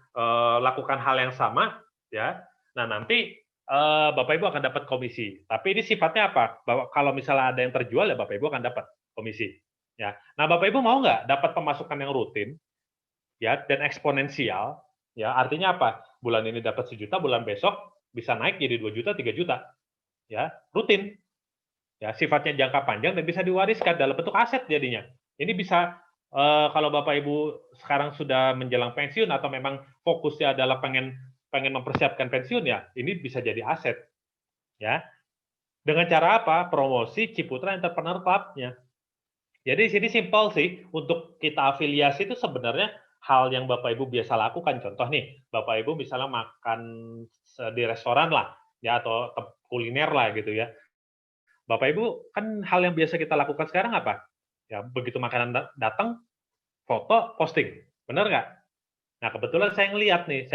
lakukan hal yang sama, ya. Nah, nanti Bapak Ibu akan dapat komisi. Tapi ini sifatnya apa? Bahwa kalau misalnya ada yang terjual, ya Bapak Ibu akan dapat komisi. Ya. Nah, Bapak Ibu mau nggak dapat pemasukan yang rutin, ya, dan eksponensial? Ya, artinya apa? Bulan ini dapat 1 juta, bulan besok bisa naik jadi 2 juta, 3 juta. Ya, rutin. Ya, sifatnya jangka panjang dan bisa diwariskan dalam bentuk aset jadinya. Ini bisa kalau Bapak Ibu sekarang sudah menjelang pensiun atau memang fokusnya adalah pengen mempersiapkan pensiun, ya ini bisa jadi aset, ya. Dengan cara apa? Promosi Ciputra Entrepreneur Club-nya. Jadi di sini simpel sih, untuk kita afiliasi itu sebenarnya hal yang Bapak Ibu biasa lakukan. Contoh nih, Bapak Ibu misalnya makan di restoran lah, ya, atau kuliner lah gitu ya. Bapak Ibu, kan hal yang biasa kita lakukan sekarang apa? Ya, begitu makanan datang, foto, posting. Benar nggak? Nah, kebetulan saya ngelihat nih,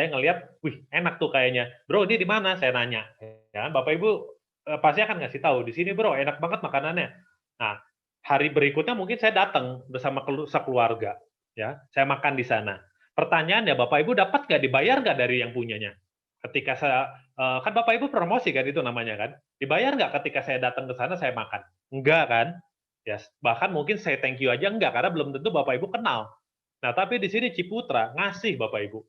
wih, enak tuh kayaknya. Bro, ini di mana? Saya nanya. Ya, Bapak Ibu pasti akan ngasih tahu, di sini bro, enak banget makanannya. Nah, hari berikutnya mungkin saya datang bersama sekeluarga. Ya, saya makan di sana. Pertanyaannya, Bapak Ibu dapat nggak, dibayar nggak dari yang punyanya? Ketika saya, kan Bapak Ibu promosi kan itu namanya kan, dibayar nggak ketika saya datang ke sana saya makan? Enggak kan? Ya, bahkan mungkin saya thank you aja enggak, karena belum tentu Bapak Ibu kenal. Nah, tapi di sini Ciputra ngasih Bapak Ibu.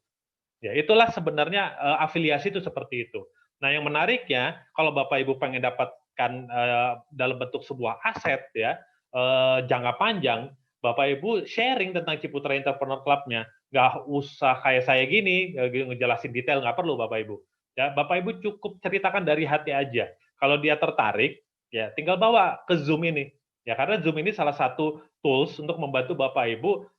Ya, itulah sebenarnya afiliasi itu seperti itu. Nah, yang menariknya kalau Bapak Ibu pengen dapatkan dalam bentuk sebuah aset, ya, jangka panjang, Bapak Ibu sharing tentang Ciputra Entrepreneur Club-nya. Nggak usah kayak saya gini, ngejelasin detail, nggak perlu Bapak Ibu. Ya, Bapak Ibu cukup ceritakan dari hati aja. Kalau dia tertarik, ya tinggal bawa ke Zoom ini. Ya, karena Zoom ini salah satu tools untuk membantu Bapak Ibu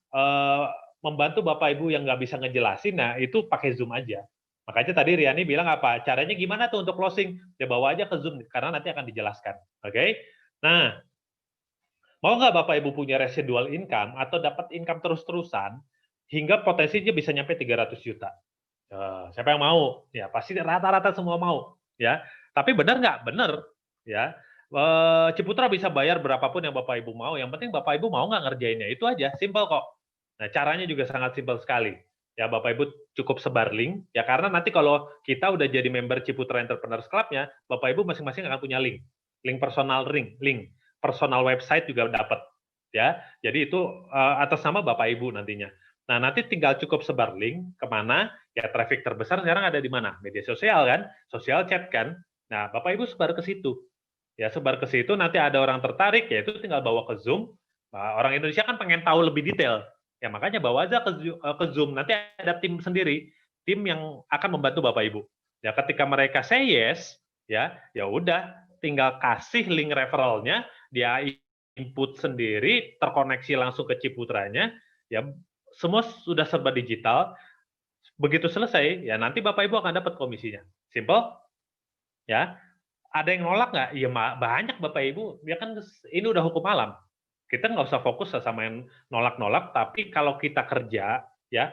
yang nggak bisa ngejelasin, nah itu pakai Zoom aja. Makanya tadi Riani bilang apa? Caranya gimana tuh untuk closing? Ya bawa aja ke Zoom, karena nanti akan dijelaskan. Oke? Nah, mau nggak Bapak Ibu punya residual income atau dapat income terus-terusan hingga potensinya bisa nyampe 300 juta? Siapa yang mau? Ya pasti rata-rata semua mau. Ya, tapi benar nggak? Benar. Ya, Ciputra bisa bayar berapapun yang Bapak Ibu mau. Yang penting Bapak Ibu mau nggak ngerjainnya? Itu aja, simpel kok. Nah, caranya juga sangat simpel sekali. Ya, Bapak Ibu cukup sebar link. Ya, karena nanti kalau kita udah jadi member Ciputra Entrepreneurs Club-nya, Bapak Ibu masing-masing akan punya link. Link personal link personal website juga dapat. Ya, jadi itu atas nama Bapak Ibu nantinya. Nah, nanti tinggal cukup sebar link kemana, ya traffic terbesar sekarang ada di mana? Media sosial kan? Sosial chat kan? Nah, Bapak Ibu sebar ke situ. Ya, sebar ke situ, nanti ada orang tertarik, ya itu tinggal bawa ke Zoom. Nah, orang Indonesia kan pengen tahu lebih detail. Ya, makanya bawa aja ke Zoom. Nanti ada tim sendiri, tim yang akan membantu Bapak Ibu. Ya, ketika mereka say yes, ya udah, tinggal kasih link referralnya, dia input sendiri, terkoneksi langsung ke Ciputranya, ya semua sudah serba digital. Begitu selesai, ya nanti Bapak Ibu akan dapat komisinya. Simple, ya. Ada yang nolak nggak? Iya banyak Bapak Ibu. Ya kan ini udah hukum alam. Kita nggak usah fokus sama yang nolak-nolak, tapi kalau kita kerja, ya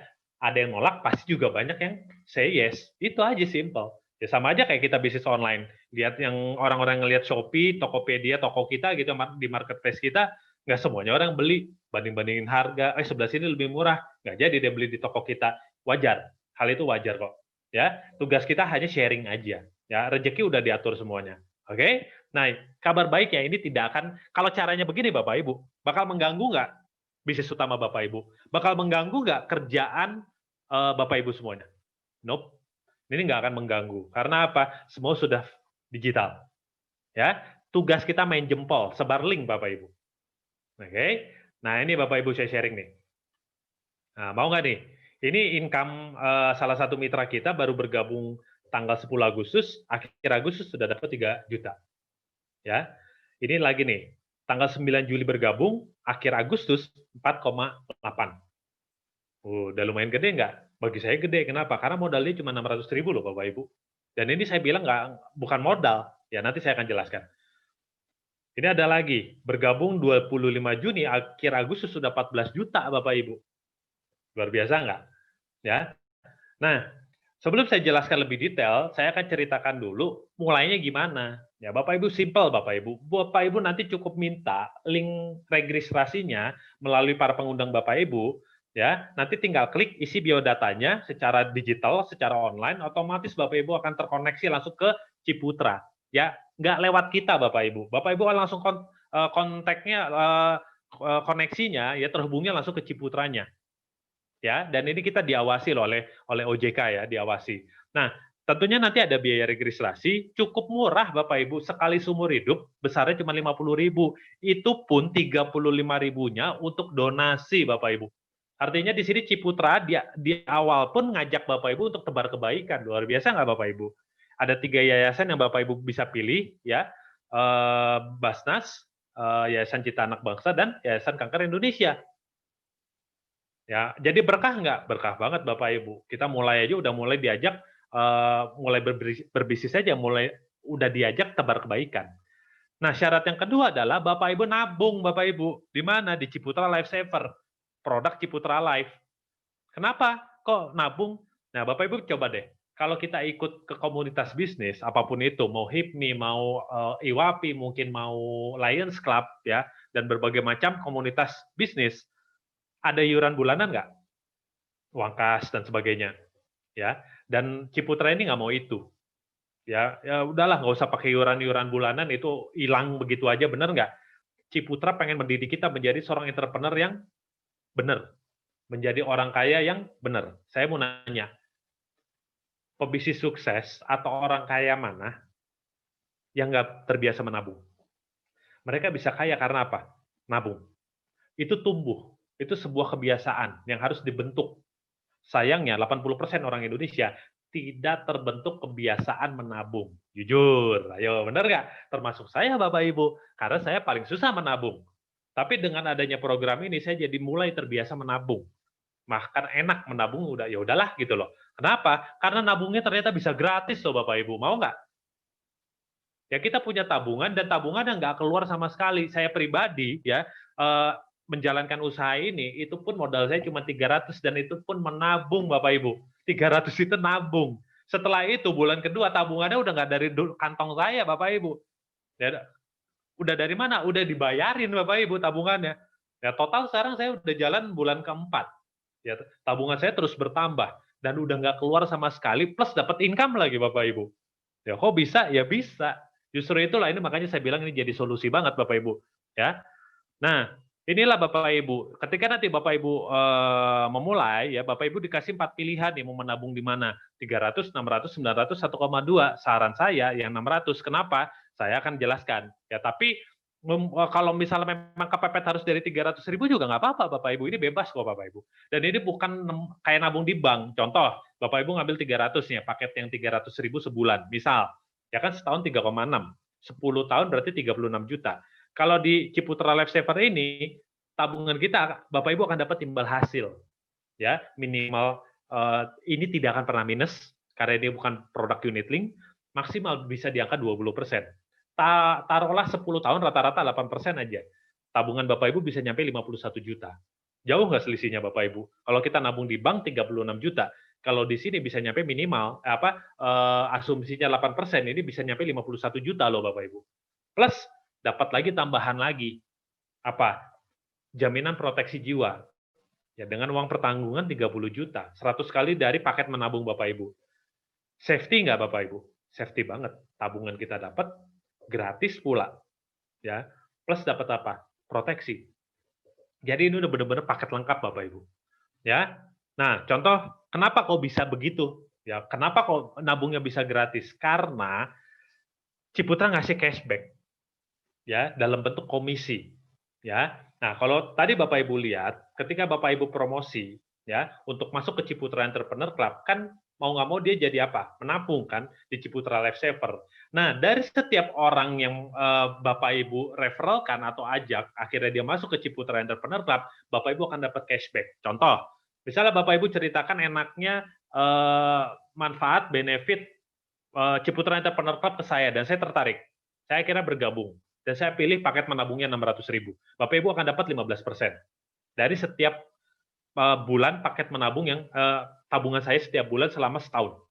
ada yang nolak, pasti juga banyak yang say yes. Itu aja simple. Ya sama aja kayak kita bisnis online. Lihat yang orang-orang ngelihat Shopee, Tokopedia, toko kita gitu di marketplace kita, nggak semuanya orang beli. Banding-bandingin harga, sebelah sini lebih murah. Nggak jadi dia beli di toko kita. Wajar. Hal itu wajar kok. Ya, tugas kita hanya sharing aja. Ya, rezeki udah diatur semuanya. Oke? Nah, kabar baiknya ini tidak akan, kalau caranya begini Bapak Ibu, bakal mengganggu nggak bisnis utama Bapak Ibu? Bakal mengganggu nggak kerjaan Bapak Ibu semuanya? Nope. Ini nggak akan mengganggu. Karena apa? Semua sudah digital. Ya, tugas kita main jempol, sebar link Bapak Ibu. Oke? Nah, ini Bapak Ibu saya sharing nih. Nah, mau nggak nih? Ini income salah satu mitra kita baru bergabung tanggal 10 Agustus, akhir Agustus sudah dapat 3 juta. Ya. Ini lagi nih, tanggal 9 Juli bergabung, akhir Agustus 4,8. Udah lumayan gede nggak? Bagi saya gede, kenapa? Karena modalnya cuma 600.000 loh Bapak Ibu. Dan ini saya bilang bukan modal, ya nanti saya akan jelaskan. Ini ada lagi, bergabung 25 Juni, akhir Agustus sudah 14 juta Bapak Ibu. Luar biasa nggak? Ya. Nah, sebelum saya jelaskan lebih detail, saya akan ceritakan dulu mulainya gimana. Ya, Bapak Ibu simple Bapak Ibu. Bapak Ibu nanti cukup minta link registrasinya melalui para pengundang Bapak Ibu, ya. Nanti tinggal klik isi biodatanya secara digital, secara online, otomatis Bapak Ibu akan terkoneksi langsung ke Ciputra. Ya, nggak lewat kita Bapak Ibu. Bapak Ibu langsung kontaknya, koneksinya ya terhubungnya langsung ke Ciputranya. Ya, dan ini kita diawasi loh oleh OJK ya, diawasi. Nah, tentunya nanti ada biaya registrasi, cukup murah Bapak Ibu, sekali seumur hidup, besarnya cuma 50.000. Itu pun 35.000-nya untuk donasi Bapak Ibu. Artinya di sini Ciputra di awal pun ngajak Bapak Ibu untuk tebar kebaikan. Luar biasa nggak Bapak Ibu? Ada 3 yayasan yang Bapak Ibu bisa pilih ya, Basnas, Yayasan Cita Anak Bangsa, dan Yayasan Kanker Indonesia. Ya, jadi berkah nggak? Berkah banget Bapak Ibu. Kita mulai aja udah mulai diajak, mulai berbisnis aja, udah diajak tebar kebaikan. Nah, syarat yang kedua adalah Bapak Ibu nabung Bapak Ibu. Di mana? Di Ciputra Life Saver, produk Ciputra Life. Kenapa kok nabung? Nah, Bapak Ibu coba deh, kalau kita ikut ke komunitas bisnis, apapun itu, mau HIPMI, mau IWAPI, mungkin mau Lions Club, ya, dan berbagai macam komunitas bisnis, ada iuran bulanan nggak? Uang kas dan sebagainya, ya. Dan Ciputra ini nggak mau itu, ya udahlah nggak usah pakai iuran bulanan, itu hilang begitu aja, bener nggak? Ciputra pengen mendidik kita menjadi seorang entrepreneur yang bener, menjadi orang kaya yang bener. Saya mau nanya, pebisnis sukses atau orang kaya mana yang nggak terbiasa menabung? Mereka bisa kaya karena apa? Nabung. Itu tumbuh. Itu sebuah kebiasaan yang harus dibentuk. Sayangnya 80% orang Indonesia tidak terbentuk kebiasaan menabung. Jujur, ayo benar nggak? Termasuk saya Bapak Ibu, karena saya paling susah menabung. Tapi dengan adanya program ini saya jadi mulai terbiasa menabung. Bahkan enak menabung, udah ya udahlah gitu loh. Kenapa? Karena nabungnya ternyata bisa gratis loh Bapak Ibu. Mau nggak? Ya kita punya tabungan dan tabungan yang nggak keluar sama sekali. Saya pribadi ya menjalankan usaha ini, itu pun modal saya cuma 300 dan itu pun menabung Bapak Ibu. 300 itu nabung. Setelah itu bulan kedua tabungannya udah nggak dari kantong saya Bapak Ibu. Ya, udah dari mana? Udah dibayarin Bapak Ibu tabungannya. Ya total sekarang saya udah jalan bulan keempat. Ya, tabungan saya terus bertambah dan udah nggak keluar sama sekali plus dapat income lagi Bapak Ibu. Ya kok bisa? Ya bisa. Justru itulah ini makanya saya bilang ini jadi solusi banget Bapak Ibu. Ya. Nah, inilah Bapak Ibu. Ketika nanti Bapak Ibu memulai, ya Bapak Ibu dikasih 4 pilihan nih mau menabung di mana. 300, 600, 900, 1,2. Saran saya yang 600. Kenapa? Saya akan jelaskan. Ya, tapi kalau misalnya memang kepepet harus dari 300.000 juga nggak apa-apa Bapak Ibu. Ini bebas kok Bapak Ibu. Dan ini bukan kayak nabung di bank. Contoh, Bapak Ibu ngambil 300 nya, paket yang 300.000 sebulan. Misal, ya kan setahun 3,6. 10 tahun berarti 36 juta. Kalau di Ciputra Life Saver ini, tabungan kita, Bapak Ibu akan dapat timbal hasil. Ya, minimal ini tidak akan pernah minus, karena ini bukan produk unit link, maksimal bisa di angka 20%. Taruhlah 10 tahun rata-rata 8% aja. Tabungan Bapak Ibu bisa nyampe 51 juta. Jauh nggak selisihnya Bapak Ibu? Kalau kita nabung di bank 36 juta, kalau di sini bisa nyampe minimal, asumsinya 8%, ini bisa nyampe 51 juta loh Bapak Ibu. Plus, dapat lagi tambahan lagi. Apa? Jaminan proteksi jiwa. Ya, dengan uang pertanggungan 30 juta. 100 kali dari paket menabung Bapak Ibu. Safety nggak Bapak Ibu? Safety banget. Tabungan kita dapat, gratis pula. Ya, plus dapat apa? Proteksi. Jadi ini udah benar-benar paket lengkap Bapak Ibu. Ya. Nah, contoh kenapa kok bisa begitu? Ya, kenapa kok nabungnya bisa gratis? Karena Ciputra ngasih cashback. Ya, dalam bentuk komisi. Ya. Nah, kalau tadi Bapak Ibu lihat, ketika Bapak Ibu promosi ya untuk masuk ke Ciputra Entrepreneur Club, kan mau nggak mau dia jadi apa? Menabung kan di Ciputra Life Saver. Nah, dari setiap orang yang Bapak Ibu referralkan atau ajak, akhirnya dia masuk ke Ciputra Entrepreneur Club, Bapak Ibu akan dapat cashback. Contoh, misalnya Bapak Ibu ceritakan enaknya manfaat benefit Ciputra Entrepreneur Club ke saya dan saya tertarik. Saya kira bergabung dan saya pilih paket menabungnya 600.000. Bapak Ibu akan dapat 15% dari setiap bulan paket menabung yang tabungan saya setiap bulan selama setahun.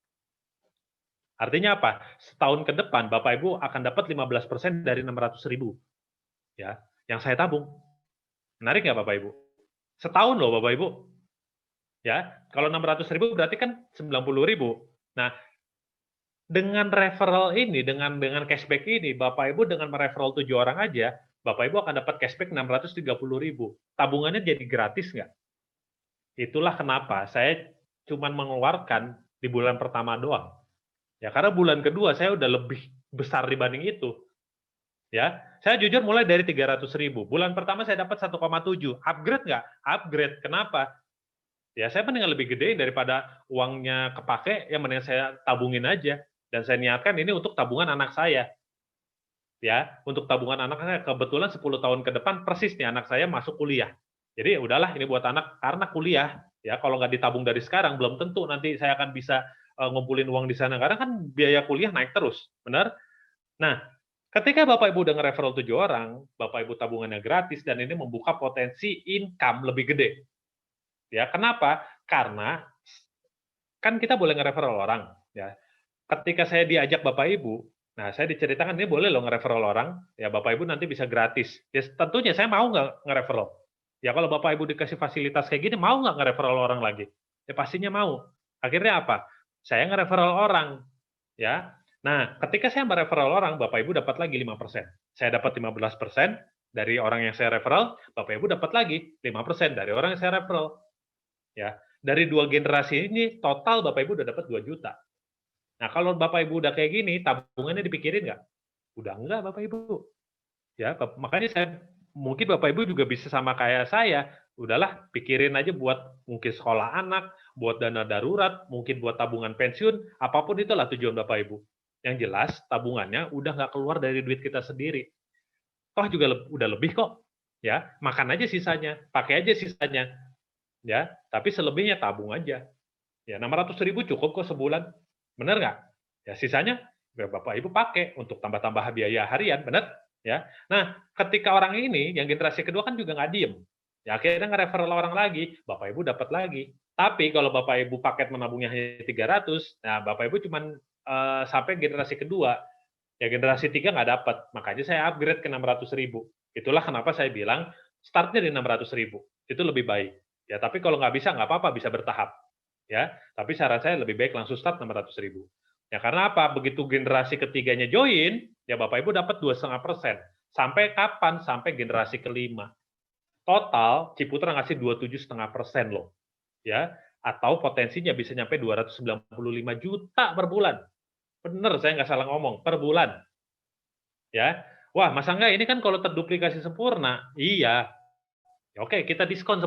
Artinya apa? Setahun ke depan Bapak Ibu akan dapat 15% dari 600.000 ya, yang saya tabung. Menarik nggak Bapak Ibu? Setahun loh Bapak Ibu. Ya, kalau 600.000 berarti kan 90.000. Nah, dengan referral ini, dengan cashback ini, Bapak Ibu dengan mereferral 7 orang aja, Bapak Ibu akan dapat cashback 630.000. Tabungannya jadi gratis nggak? Itulah kenapa saya cuma mengeluarkan di bulan pertama doang. Ya, karena bulan kedua saya udah lebih besar dibanding itu. Ya, saya jujur mulai dari 300.000. Bulan pertama saya dapat 1,7. Upgrade nggak? Upgrade. Kenapa? Ya, saya mendingan lebih gede daripada uangnya kepake, yang mendingan saya tabungin aja. Dan saya niatkan ini untuk tabungan anak saya. Ya, untuk tabungan anak saya, kebetulan 10 tahun ke depan persis nih anak saya masuk kuliah. Jadi udahlah ini buat anak karena kuliah. Ya, kalau nggak ditabung dari sekarang belum tentu nanti saya akan bisa ngumpulin uang di sana karena kan biaya kuliah naik terus, benar? Nah, ketika Bapak Ibu udah nge-referral 7 orang, Bapak Ibu tabungannya gratis dan ini membuka potensi income lebih gede. Ya, kenapa? Karena kan kita boleh nge-referral orang, ya. Ketika saya diajak Bapak Ibu, nah saya diceritakan ini boleh loh nge-referral orang, ya Bapak Ibu nanti bisa gratis. Ya tentunya saya mau nggak nge-referral. Ya kalau Bapak Ibu dikasih fasilitas kayak gini, mau nggak nge-referral orang lagi? Ya pastinya mau. Akhirnya apa? Saya nge-referral orang, ya. Nah, ketika saya mereferral orang, Bapak Ibu dapat lagi 5%. Saya dapat 15% dari orang yang saya referral, Bapak Ibu dapat lagi 5% dari orang yang saya referral. Ya, dari 2 generasi ini total Bapak Ibu udah dapat 2 juta. Nah, kalau Bapak Ibu udah kayak gini, tabungannya dipikirin nggak? Udah enggak Bapak Ibu. Ya, makanya saya mungkin Bapak Ibu juga bisa sama kayak saya, udahlah pikirin aja buat mungkin sekolah anak, buat dana darurat, mungkin buat tabungan pensiun, apapun itulah tujuan Bapak Ibu. Yang jelas tabungannya udah nggak keluar dari duit kita sendiri. Toh juga udah lebih kok, ya makan aja sisanya, pakai aja sisanya, ya. Tapi selebihnya tabung aja. Ya 600.000 cukup kok sebulan, bener nggak? Ya sisanya ya Bapak Ibu pakai untuk tambah-tambah biaya harian, bener? Ya. Nah, ketika orang ini yang generasi kedua kan juga nggak diem, ya akhirnya nge-referral orang lagi, Bapak Ibu dapat lagi. Tapi kalau Bapak Ibu paket menabungnya hanya 300, nah Bapak Ibu cuman sampai generasi kedua, ya generasi 3 nggak dapat. Makanya saya upgrade ke 600.000. Itulah kenapa saya bilang startnya di 600.000. Itu lebih baik. Ya, tapi kalau nggak bisa, nggak apa-apa, bisa bertahap. Ya, tapi saran saya lebih baik langsung start 600.000. Ya karena apa? Begitu generasi ketiganya join, ya Bapak Ibu dapat 2,5%. Sampai kapan? Sampai generasi kelima. Total Ciputra ngasih 27,5% loh. Ya, atau potensinya bisa nyampe 295 juta per bulan. Bener, saya nggak salah ngomong, per bulan. Ya, wah masa nggak ini kan kalau terduplikasi sempurna, iya. Ya, oke, kita diskon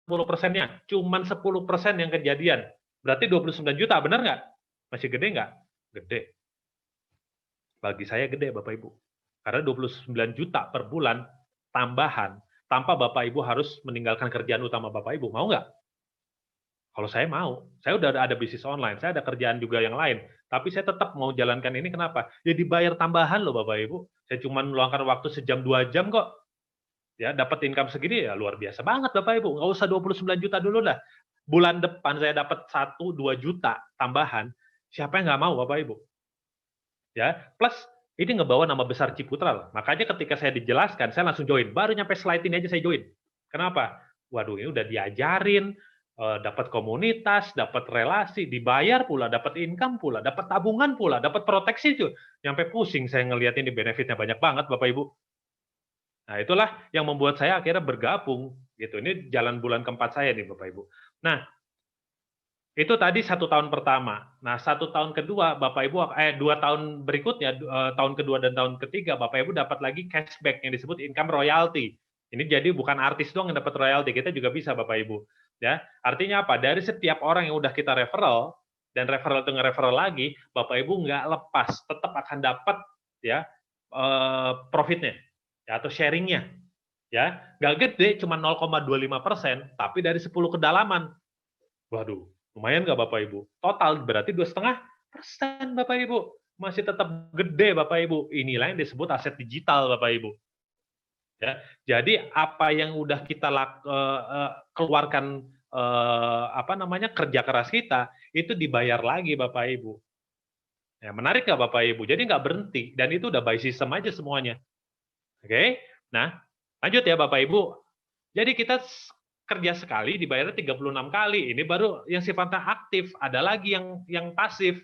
10%-nya, cuman 10% yang kejadian. Berarti 29 juta, bener nggak? Masih gede nggak? Gede. Bagi saya gede, Bapak Ibu. Karena 29 juta per bulan tambahan, tanpa Bapak Ibu harus meninggalkan kerjaan utama Bapak Ibu. Mau nggak? Kalau saya mau, saya udah ada bisnis online, saya ada kerjaan juga yang lain, tapi saya tetap mau jalankan ini kenapa? Ya dibayar tambahan loh Bapak Ibu. Saya cuma meluangkan waktu sejam 2 jam kok. Ya, dapat income segini ya luar biasa banget Bapak Ibu. Nggak usah 29 juta dulu lah. Bulan depan saya dapat 1-2 juta tambahan. Siapa yang nggak mau Bapak Ibu? Ya, plus ini ngebawa nama besar Ciputra loh. Makanya ketika saya dijelaskan, saya langsung join. Baru nyampe slide ini aja saya join. Kenapa? Waduh, ini udah diajarin, dapat komunitas, dapat relasi, dibayar pula, dapat income pula, dapat tabungan pula, dapat proteksi tuh. Nyampe pusing saya ngelihat ini benefitnya banyak banget Bapak Ibu. Nah, itulah yang membuat saya akhirnya bergabung gitu. Ini jalan bulan keempat saya nih Bapak Ibu. Nah, itu tadi 1 tahun pertama. Nah, 1 tahun kedua Bapak Ibu 2 tahun berikutnya, tahun kedua dan tahun ketiga Bapak Ibu dapat lagi cashback yang disebut income royalty. Ini jadi bukan artis doang yang dapat royalty, kita juga bisa Bapak Ibu. Ya, artinya apa? Dari setiap orang yang udah kita referral dan referral itu nge-referral lagi, Bapak Ibu nggak lepas, tetap akan dapat ya profitnya ya, atau sharingnya. Ya, nggak gede, cuma 0,25%, tapi dari 10 kedalaman. Waduh, Lumayan nggak Bapak Ibu? Total berarti 2,5% Bapak Ibu. Masih tetap gede Bapak Ibu. Inilah yang disebut aset digital Bapak Ibu. Ya, jadi apa yang udah kita keluarkan kerja keras kita itu dibayar lagi Bapak Ibu. Ya, menarik nggak Bapak Ibu? Jadi nggak berhenti dan itu udah by system aja semuanya. Oke, nah lanjut ya Bapak Ibu. Jadi kita kerja sekali dibayarnya 36 kali. Ini baru yang sifatnya aktif. Ada lagi yang pasif,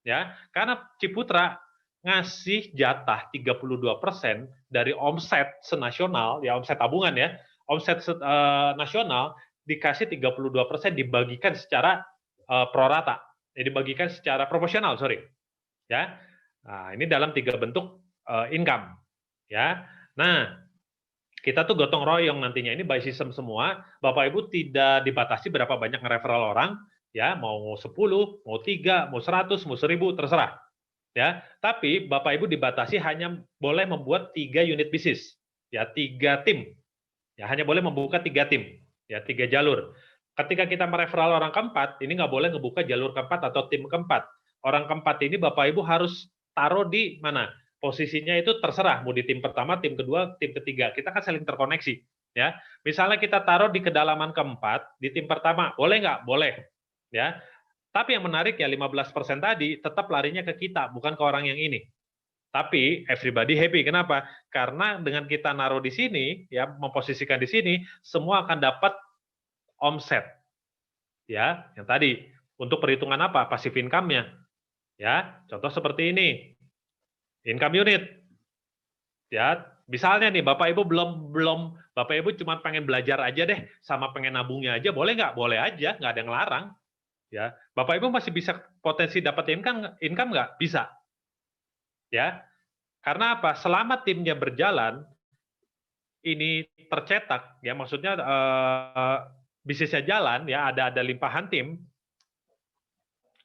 ya. Karena Ciputra ngasih jatah 32% dari omset senasional, ya omset tabungan ya, omset nasional dikasih 32% dibagikan secara prorata, ya, dibagikan secara proporsional, sorry, ya. Nah, ini dalam 3 bentuk income, ya. Nah, kita tuh gotong royong nantinya, ini by system semua, Bapak Ibu tidak dibatasi berapa banyak nge-referral orang, ya, mau 10, mau 3, mau 100, mau 1000, terserah. Ya, tapi Bapak Ibu dibatasi hanya boleh membuat 3 unit bisnis, ya 3 tim, ya hanya boleh membuka 3 tim, ya 3 jalur. Ketika kita mereferal orang keempat, ini nggak boleh ngebuka jalur keempat atau tim keempat. Orang keempat ini Bapak Ibu harus taruh di mana? Posisinya itu terserah, mau di tim pertama, tim kedua, tim ketiga. Kita kan saling terkoneksi, ya. Misalnya kita taruh di kedalaman keempat, di tim pertama, boleh nggak? Boleh, ya. Tapi yang menarik ya 15% tadi tetap larinya ke kita, bukan ke orang yang ini. Tapi everybody happy. Kenapa? Karena dengan kita naruh di sini, ya memposisikan di sini, semua akan dapat omset. Ya, yang tadi untuk perhitungan apa? Passive income-nya. Ya, contoh seperti ini. Income unit. Ya, misalnya nih Bapak Ibu belum Bapak Ibu cuma pengen belajar aja deh sama pengen nabungnya aja, boleh nggak? Boleh aja, nggak ada yang larang. Ya, Bapak Ibu masih bisa potensi dapat income nggak? Bisa. Ya, karena apa? Selama timnya berjalan, ini tercetak, ya maksudnya bisnisnya jalan, ya ada limpahan tim,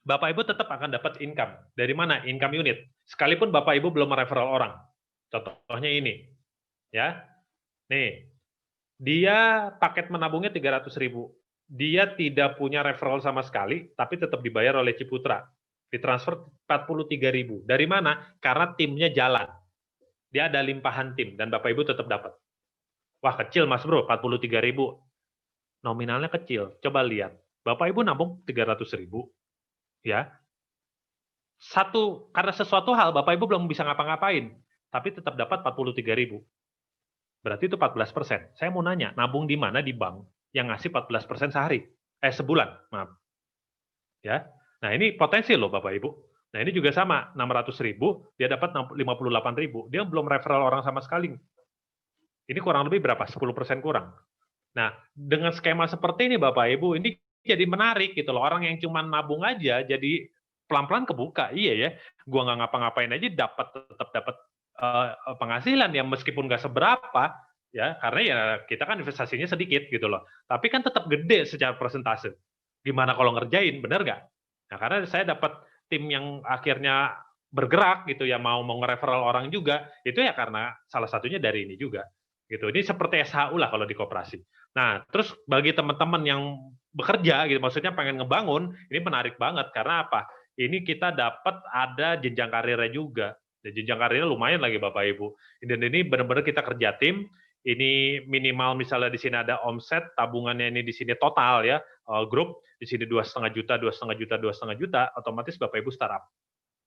Bapak Ibu tetap akan dapat income. Dari mana? Income unit. Sekalipun Bapak Ibu belum mereferral orang. Contohnya ini, ya. Nih, dia paket menabungnya 300.000. Dia tidak punya referral sama sekali, tapi tetap dibayar oleh Ciputra. Ditransfer 43.000. Dari mana? Karena timnya jalan. Dia ada limpahan tim, dan Bapak Ibu tetap dapat. Wah, kecil Mas Bro, 43.000. Nominalnya kecil. Coba lihat. Bapak Ibu nabung 300.000, ya. Karena sesuatu hal, Bapak Ibu belum bisa ngapa-ngapain, tapi tetap dapat 43.000. Berarti itu 14%. Saya mau nanya, nabung di mana di bank yang ngasih 14% sebulan, maaf. Ya. Nah, ini potensi loh Bapak Ibu. Nah, ini juga sama, 600.000, dia dapat 58.000. Dia belum referral orang sama sekali. Ini kurang lebih berapa? 10% kurang. Nah, dengan skema seperti ini Bapak Ibu, ini jadi menarik gitu loh. Orang yang cuma nabung aja jadi pelan-pelan kebuka. Iya ya, gua nggak ngapa-ngapain aja tetap dapat penghasilan ya meskipun nggak seberapa ya, karena ya kita kan investasinya sedikit gitu loh. Tapi kan tetap gede secara persentase. Gimana kalau ngerjain, bener nggak? Nah, karena saya dapat tim yang akhirnya bergerak gitu ya, mau nge-referral orang juga, itu ya karena salah satunya dari ini juga. Gitu. Ini seperti SHU lah kalau di koperasi. Nah, terus bagi teman-teman yang bekerja gitu, maksudnya pengen ngebangun, ini menarik banget karena apa? Ini kita dapat ada jenjang karirnya juga. Dan jenjang karirnya lumayan lagi Bapak Ibu. Dan ini benar-benar kita kerja tim. Ini minimal misalnya di sini ada omset, tabungannya ini di sini total ya, grup di sini 2,5 juta, 2,5 juta, 2,5 juta, otomatis Bapak Ibu startup.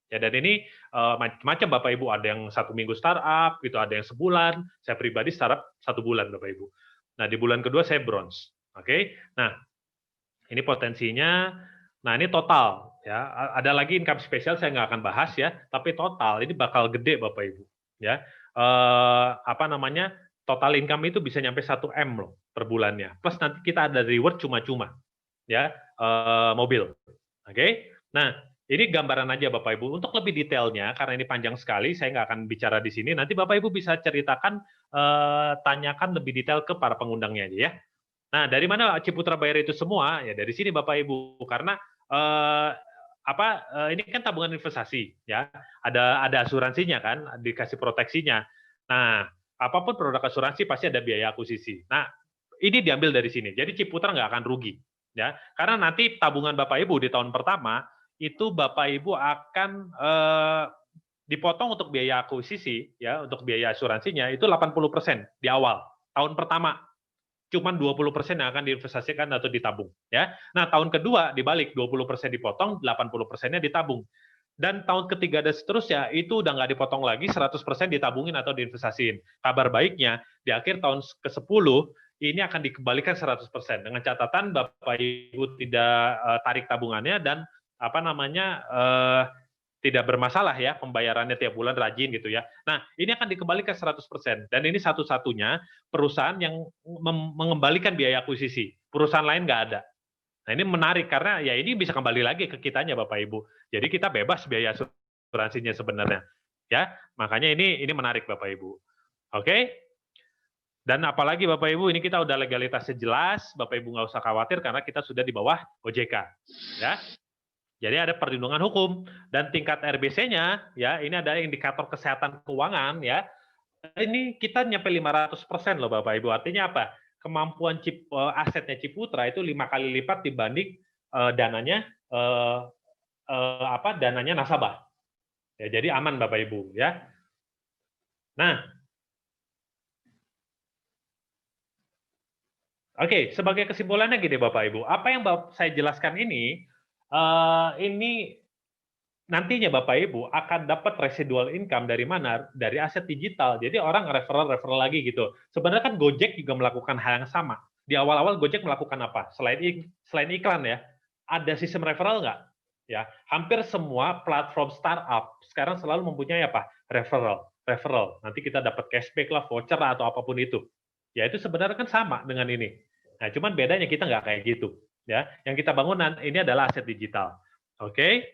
Ya, dan ini macam-macam Bapak Ibu, ada yang 1 minggu startup, gitu, ada yang sebulan. Saya pribadi startup 1 bulan Bapak Ibu. Nah, di bulan kedua saya bronze. Oke. Nah, ini potensinya. Nah, ini total ya. Ada lagi income spesial saya nggak akan bahas ya, tapi total ini bakal gede Bapak Ibu. Ya. Total income itu bisa nyampe 1 M loh per bulannya. Plus nanti kita ada reward cuma-cuma. Ya, mobil. Oke. Nah, ini gambaran aja Bapak Ibu. Untuk lebih detailnya, karena ini panjang sekali, saya nggak akan bicara di sini. Nanti Bapak Ibu bisa ceritakan, tanyakan lebih detail ke para pengundangnya aja ya. Nah, dari mana Ciputra bayar itu semua? Ya dari sini Bapak Ibu. Karena ini kan tabungan investasi, ya. Ada asuransinya kan, dikasih proteksinya. Nah, apapun produk asuransi pasti ada biaya akuisisi. Nah, ini diambil dari sini. Jadi Ciputra nggak akan rugi. ya. Karena nanti tabungan Bapak Ibu di tahun pertama itu Bapak Ibu akan dipotong untuk biaya akuisisi, ya, untuk biaya asuransinya itu 80% di awal tahun pertama. Cuman 20% yang akan diinvestasikan atau ditabung, ya. Nah, tahun kedua dibalik, 20% dipotong, 80%-nya ditabung. Dan tahun ketiga dan seterusnya, itu udah nggak dipotong lagi, 100% ditabungin atau diinvestasiin. Kabar baiknya, di akhir tahun ke-10, ini akan dikembalikan 100%. Dengan catatan Bapak Ibu tidak tarik tabungannya dan tidak bermasalah ya pembayarannya tiap bulan rajin gitu ya. Nah, ini akan dikembalikan 100% dan ini satu-satunya perusahaan yang mengembalikan biaya akuisisi. Perusahaan lain nggak ada. Nah, ini menarik karena ya ini bisa kembali lagi ke kitanya Bapak Ibu. Jadi kita bebas biaya asuransinya sebenarnya. Ya, makanya ini menarik Bapak Ibu. Oke? Dan apalagi Bapak Ibu, ini kita udah legalitasnya jelas, Bapak Ibu nggak usah khawatir karena kita sudah di bawah OJK. Ya. Jadi ada perlindungan hukum dan tingkat RBC-nya ya ini ada indikator kesehatan keuangan ya. Ini kita nyampe 500% loh Bapak Ibu. Artinya apa? Kemampuan asetnya Ciputra itu 5 kali lipat dibanding dananya dananya nasabah. Ya, jadi aman Bapak Ibu ya. Nah, oke, sebagai kesimpulannya gini Bapak Ibu, apa yang saya jelaskan ini nantinya Bapak Ibu akan dapat residual income dari mana? Dari aset digital. Jadi orang referral lagi gitu. Sebenarnya kan Gojek juga melakukan hal yang sama. Di awal-awal Gojek melakukan apa? Selain iklan ya, ada sistem referral nggak? Ya, hampir semua platform startup sekarang selalu mempunyai apa? Referral. Nanti kita dapat cashback lah, voucher lah, atau apapun itu. Ya itu sebenarnya kan sama dengan ini. Nah, cuman bedanya kita nggak kayak gitu. Ya, yang kita bangun ini adalah aset digital. Oke?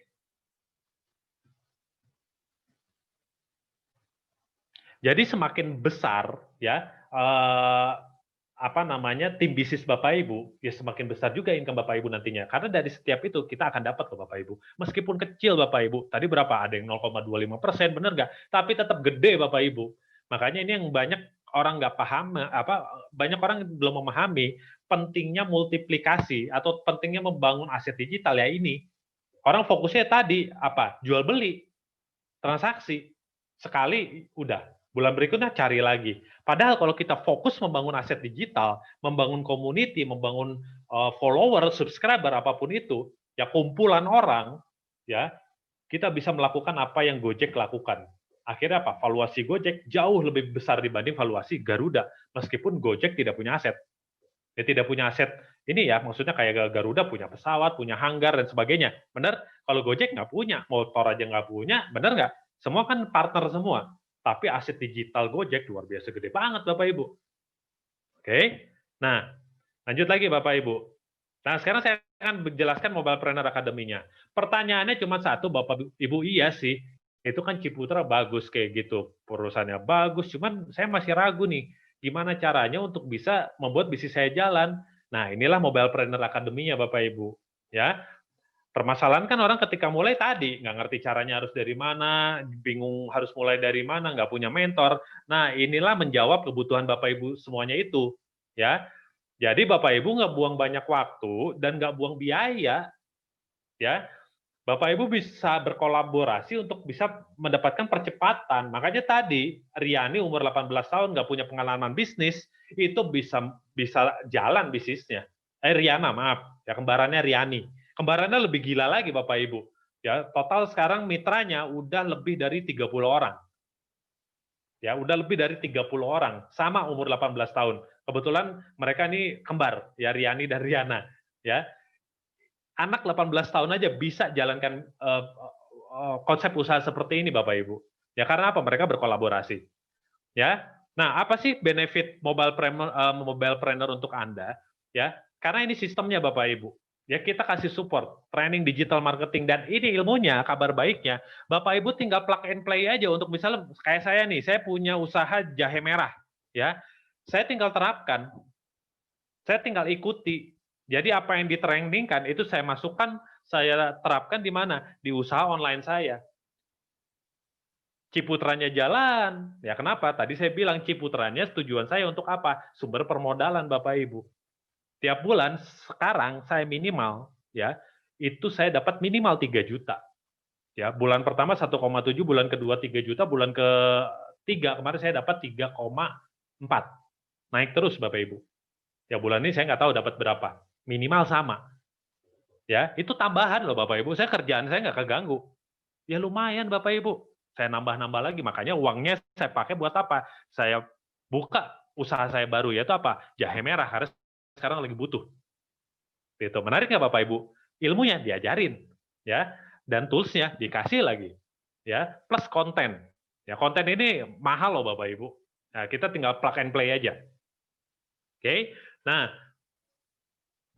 Jadi semakin besar ya tim bisnis Bapak Ibu, ya semakin besar juga income Bapak Ibu nantinya. Karena dari setiap itu kita akan dapat loh Bapak Ibu. Meskipun kecil Bapak Ibu, tadi berapa? Ada yang 0,25%, benar nggak? Tapi tetap gede Bapak Ibu. Makanya ini yang banyak orang nggak paham, banyak orang belum memahami pentingnya multiplikasi atau pentingnya membangun aset digital ya ini. Orang fokusnya tadi apa? Jual beli, transaksi. Sekali udah, bulan berikutnya cari lagi. Padahal kalau kita fokus membangun aset digital, membangun community, membangun follower, subscriber, apapun itu, ya kumpulan orang, ya kita bisa melakukan apa yang Gojek lakukan. Akhirnya apa? Valuasi Gojek jauh lebih besar dibanding valuasi Garuda, meskipun Gojek tidak punya aset. Dia tidak punya aset ini ya, maksudnya kayak Garuda punya pesawat, punya hanggar, dan sebagainya. Benar? Kalau Gojek nggak punya, motor aja nggak punya, benar nggak? Semua kan partner semua. Tapi aset digital Gojek luar biasa gede banget Bapak Ibu. Oke? Nah, lanjut lagi Bapak Ibu. Nah, sekarang saya akan menjelaskan Mobilepreneur Academy-nya. Pertanyaannya cuma satu, Bapak Ibu, iya sih. Itu kan Ciputra bagus kayak gitu. Perusahaannya bagus, cuman saya masih ragu nih. Gimana caranya untuk bisa membuat bisnis saya jalan? Nah, inilah Mobilepreneur Academy-nya Bapak Ibu. Ya, permasalahan kan orang ketika mulai tadi, nggak ngerti caranya harus dari mana, bingung harus mulai dari mana, nggak punya mentor. Nah, inilah menjawab kebutuhan Bapak Ibu semuanya itu. Ya, jadi Bapak Ibu nggak buang banyak waktu dan nggak buang biaya. Ya, Bapak Ibu bisa berkolaborasi untuk bisa mendapatkan percepatan. Makanya tadi Riani umur 18 tahun nggak punya pengalaman bisnis, itu bisa jalan bisnisnya. Riana, maaf, ya kembarannya Riani. Kembarannya lebih gila lagi Bapak Ibu. Ya, total sekarang mitranya udah lebih dari 30 orang. Ya, udah lebih dari 30 orang, sama umur 18 tahun. Kebetulan mereka ini kembar, ya Riani dan Riana, ya. Anak 18 tahun aja bisa jalankan konsep usaha seperti ini Bapak Ibu. Ya karena apa? Mereka berkolaborasi. Ya. Nah, apa sih benefit Mobilepreneur untuk Anda? Ya, karena ini sistemnya Bapak Ibu. Ya kita kasih support, training digital marketing, dan ini ilmunya, kabar baiknya, Bapak Ibu tinggal plug and play aja untuk misalnya kayak saya nih, saya punya usaha jahe merah, ya. Saya tinggal terapkan. Saya tinggal ikuti. Jadi apa yang ditrainingkan itu saya masukkan, saya terapkan di mana? Di usaha online saya. Ciputranya jalan. Ya kenapa? Tadi saya bilang Ciputranya tujuan saya untuk apa? Sumber permodalan Bapak Ibu. Tiap bulan sekarang saya minimal ya, itu saya dapat minimal 3 juta. Ya, bulan pertama 1,7, bulan kedua 3 juta, bulan ketiga kemarin saya dapat 3,4. Naik terus Bapak Ibu. Ya bulan ini saya nggak tahu dapat berapa. Minimal sama. Ya, itu tambahan loh Bapak Ibu. Saya kerjaan saya nggak keganggu. Ya lumayan Bapak Ibu. Saya nambah-nambah lagi, makanya uangnya saya pakai buat apa? Saya buka usaha saya baru, yaitu apa? Jahe merah, karena sekarang lagi butuh. Gitu. Menarik nggak Bapak Ibu? Ilmunya diajarin, ya, dan toolsnya dikasih lagi, ya, plus konten. Ya konten ini mahal loh Bapak Ibu. Nah, kita tinggal plug and play aja. Oke, nah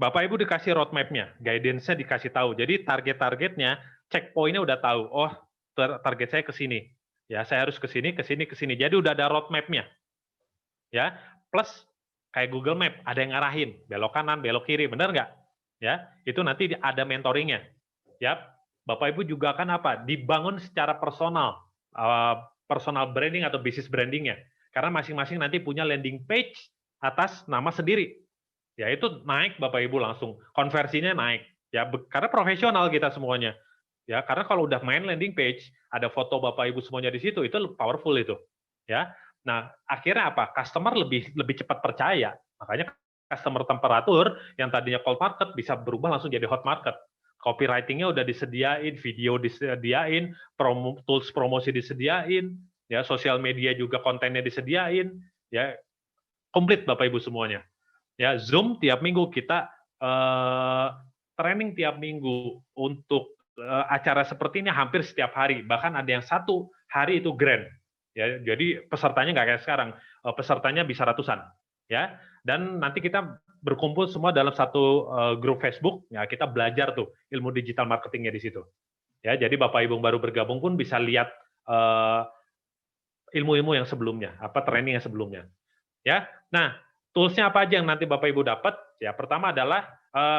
Bapak Ibu dikasih roadmap-nya, guidance-nya dikasih tahu. Jadi target-targetnya, checkpoint-nya udah tahu. Oh, target saya ke sini. Ya, saya harus ke sini, ke sini, ke sini. Jadi udah ada roadmap-nya. Ya, plus kayak Google Map, ada yang ngarahin, belok kanan, belok kiri, benar nggak? Ya, itu nanti ada mentoringnya. Ya, Bapak Ibu juga akan apa? Dibangun secara personal, personal branding atau business brandingnya. Karena masing-masing nanti punya landing page atas nama sendiri. Ya itu naik Bapak Ibu langsung, konversinya naik. Ya, karena profesional kita semuanya. Ya, karena kalau udah main landing page, ada foto Bapak Ibu semuanya di situ, itu powerful itu. Ya. Nah, akhirnya apa? Customer lebih cepat percaya. Makanya customer temperatur yang tadinya cold market bisa berubah langsung jadi hot market. Copywriting-nya udah disediain, video disediain, tools promosi disediain, ya sosial media juga kontennya disediain, ya komplit Bapak Ibu semuanya. Ya, Zoom tiap minggu kita training tiap minggu untuk acara seperti ini hampir setiap hari. Bahkan ada yang 1 hari itu grand. Ya, jadi pesertanya nggak kayak sekarang, pesertanya bisa ratusan. Ya, dan nanti kita berkumpul semua dalam satu grup Facebook. Ya, kita belajar tuh ilmu digital marketingnya di situ. Ya, jadi Bapak Ibu yang baru bergabung pun bisa lihat ilmu-ilmu yang sebelumnya, training yang sebelumnya. Ya, nah tools-nya apa aja yang nanti Bapak Ibu dapat? Ya, pertama adalah